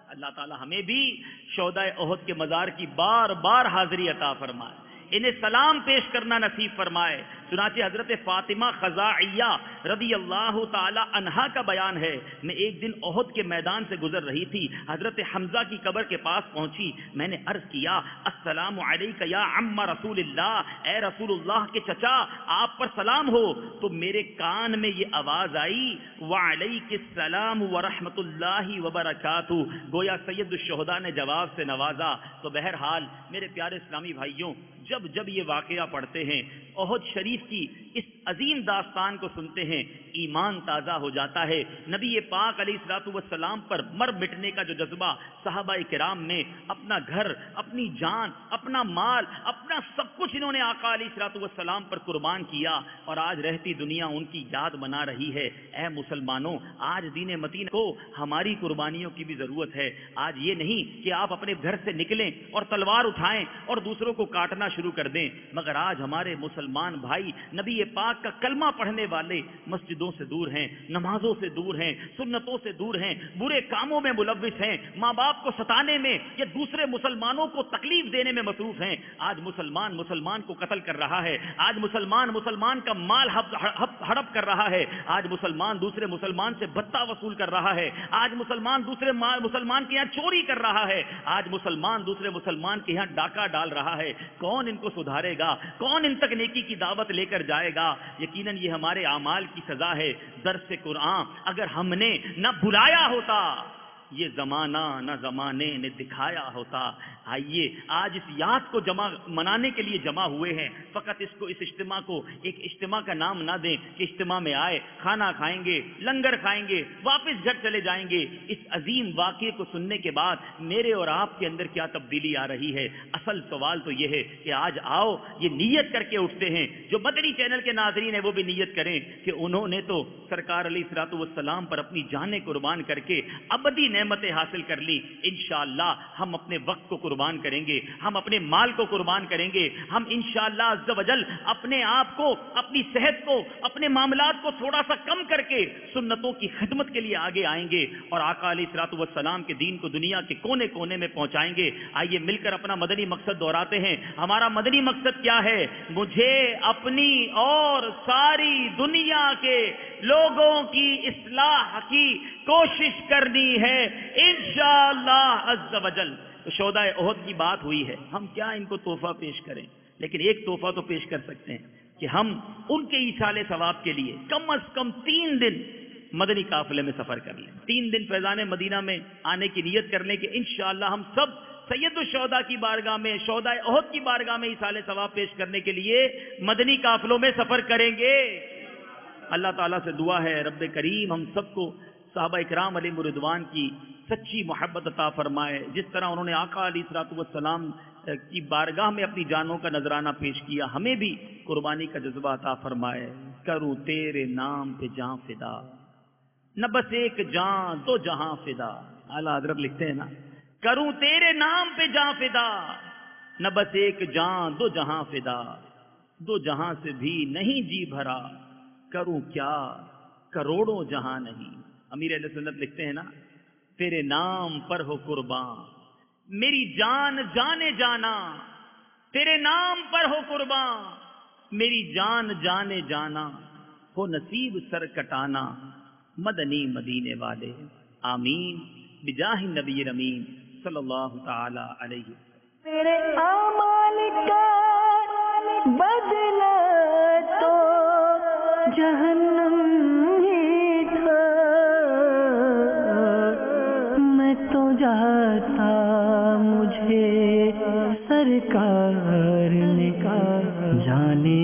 اللہ تعالی ہمیں بھی شہداء احد کے مزار کی بار بار حاضری عطا فرمائے، انہیں سلام پیش کرنا نصیب فرمائے۔ چنانچہ حضرت فاطمہ خزاعیہ رضی اللہ تعالی عنہا کا بیان ہے، میں ایک دن احد کے میدان سے گزر رہی تھی، حضرت حمزہ کی قبر کے پاس پہنچی، میں نے عرض کیا السلام علیک یا عم رسول اللہ، اے رسول اللہ کے چچا آپ پر سلام ہو، تو میرے کان میں یہ آواز آئی وعلیک السلام ورحمۃ اللہ وبرکاتہ، گویا سید الشہداء نے جواب سے نوازا۔ تو بہرحال میرے پیارے اسلامی بھائیوں، جب یہ واقعہ پڑھتے ہیں، احد شریف کی اس عظیم داستان کو سنتے ہیں، ایمان تازہ ہو جاتا ہے۔ نبی پاک علیہ الصلوۃ والسلام پر مر مٹنے کا جو جذبہ صحابہ کرام نے، اپنا گھر، اپنی جان، اپنا مال، اپنا سب کچھ انہوں نے آقا علیہ الصلوۃ والسلام پر قربان کیا، اور آج رہتی دنیا ان کی یاد بنا رہی ہے۔ اے مسلمانوں، آج دین متین کو ہماری قربانیوں کی بھی ضرورت ہے۔ آج یہ نہیں کہ آپ اپنے گھر سے نکلیں اور تلوار اٹھائیں اور دوسروں کو کاٹنا شروع کر دیں، مگر آج ہمارے مسلمان بھائی نبی پاک کا کلمہ پڑھنے والے مسجدوں سے دور ہیں، نمازوں سے دور ہیں، سنتوں سے دور ہیں، برے کاموں میں ملوث ہیں، ماں باپ کو ستانے میں یا دوسرے مسلمانوں کو تکلیف دینے میں مصروف ہیں۔ آج مسلمان کو قتل کر رہا ہے، آج مسلمان کا مال ہڑپ کر رہا ہے، آج مسلمان دوسرے مسلمان سے بھتہ وصول کر رہا ہے، آج مسلمان دوسرے مسلمان کے یہاں چوری کر رہا ہے، آج مسلمان دوسرے مسلمان کے یہاں ڈاکہ ڈال رہا ہے۔ کون ان کو سدھارے گا؟ کون ان تک نیکی کی دعوت لے کر جائے گا؟ یقیناً یہ ہمارے اعمال کی سزا ہے۔ درس قرآن اگر ہم نے نہ بلایا ہوتا، یہ زمانہ نہ زمانے نے دکھایا ہوتا۔ آئیے آج اس یاد کو منانے کے لیے جمع ہوئے ہیں، فقط اس اجتماع کو ایک اجتماع کا نام نہ دیں کہ اجتماع میں آئے، کھانا کھائیں گے، لنگر کھائیں گے، واپس گھر چلے جائیں گے۔ اس عظیم واقعے کو سننے کے بعد میرے اور آپ کے اندر کیا تبدیلی آ رہی ہے؟ اصل سوال تو یہ ہے کہ آج آؤ یہ نیت کر کے اٹھتے ہیں، جو مدنی چینل کے ناظرین ہیں وہ بھی نیت کریں کہ انہوں نے تو سرکار علیہ الصلوۃ والسلام پر اپنی جانیں قربان کر کے ابدی نعمتیں حاصل کر لی۔ انشاءاللہ ہم اپنے وقت کو قربان کریں گے، ہم اپنے مال کو قربان کریں گے، ہم انشاءاللہ عز و جل اپنے آپ کو، اپنی صحت کو، اپنے معاملات کو تھوڑا سا کم کر کے سنتوں کی خدمت کے لیے آگے آئیں گے اور آقا علیہ الصلوۃ والسلام کے دین کو دنیا کے کونے کونے میں پہنچائیں گے۔ آئیے مل کر اپنا مدنی مقصد دہراتے ہیں۔ ہمارا مدنی مقصد کیا ہے؟ مجھے اپنی اور ساری دنیا کے لوگوں کی اصلاح کی کوشش کرنی ہے انشاءاللہ عز و جل۔ تو شہدائے احد کی بات ہوئی ہے، ہم کیا ان کو تحفہ پیش کریں؟ لیکن ایک تحفہ تو پیش کر سکتے ہیں کہ ہم ان کے ایصال ثواب کے لیے کم از کم 3 دن مدنی قافلے میں سفر کر لیں، 3 دن فیضان مدینہ میں آنے کی نیت کر لیں کہ انشاءاللہ ہم سب سید الشہداء کی بارگاہ میں، شہدائے احد کی بارگاہ میں ایصال ثواب پیش کرنے کے لیے مدنی قافلوں میں سفر کریں گے۔ اللہ تعالیٰ سے دعا ہے رب کریم ہم سب کو صحابہ اکرام علیہ رضوان کی سچی محبت عطا فرمائے، جس طرح انہوں نے آقا علیہ الصلوۃ والسلام کی بارگاہ میں اپنی جانوں کا نذرانہ پیش کیا، ہمیں بھی قربانی کا جذبہ عطا فرمائے۔ کروں تیرے نام پہ جاں فدا، نہ بس ایک جاں دو جہاں فدا۔ اعلیٰ حضرت لکھتے ہیں نا، کروں تیرے نام پہ جاں فدا، نہ بس ایک جاں دو جہاں فدا، 2 جہاں سے بھی نہیں جی بھرا، کروں کیا کروڑوں جہاں نہیں۔ امیر اہل سنت لکھتے ہیں نا، تیرے نام پر ہو قربان میری جان جانے جانا، تیرے نام پر ہو قربان میری جان جانے جانا، ہو نصیب سر کٹانا مدنی مدینے والے، آمین بجاہ نبی امین صلی اللہ تعالی علیہ وسلم۔ تیرے اعمال کا بدلہ تو جہنم ہی تھا، میں تو جاتا مجھے سرکار نے کہا جانے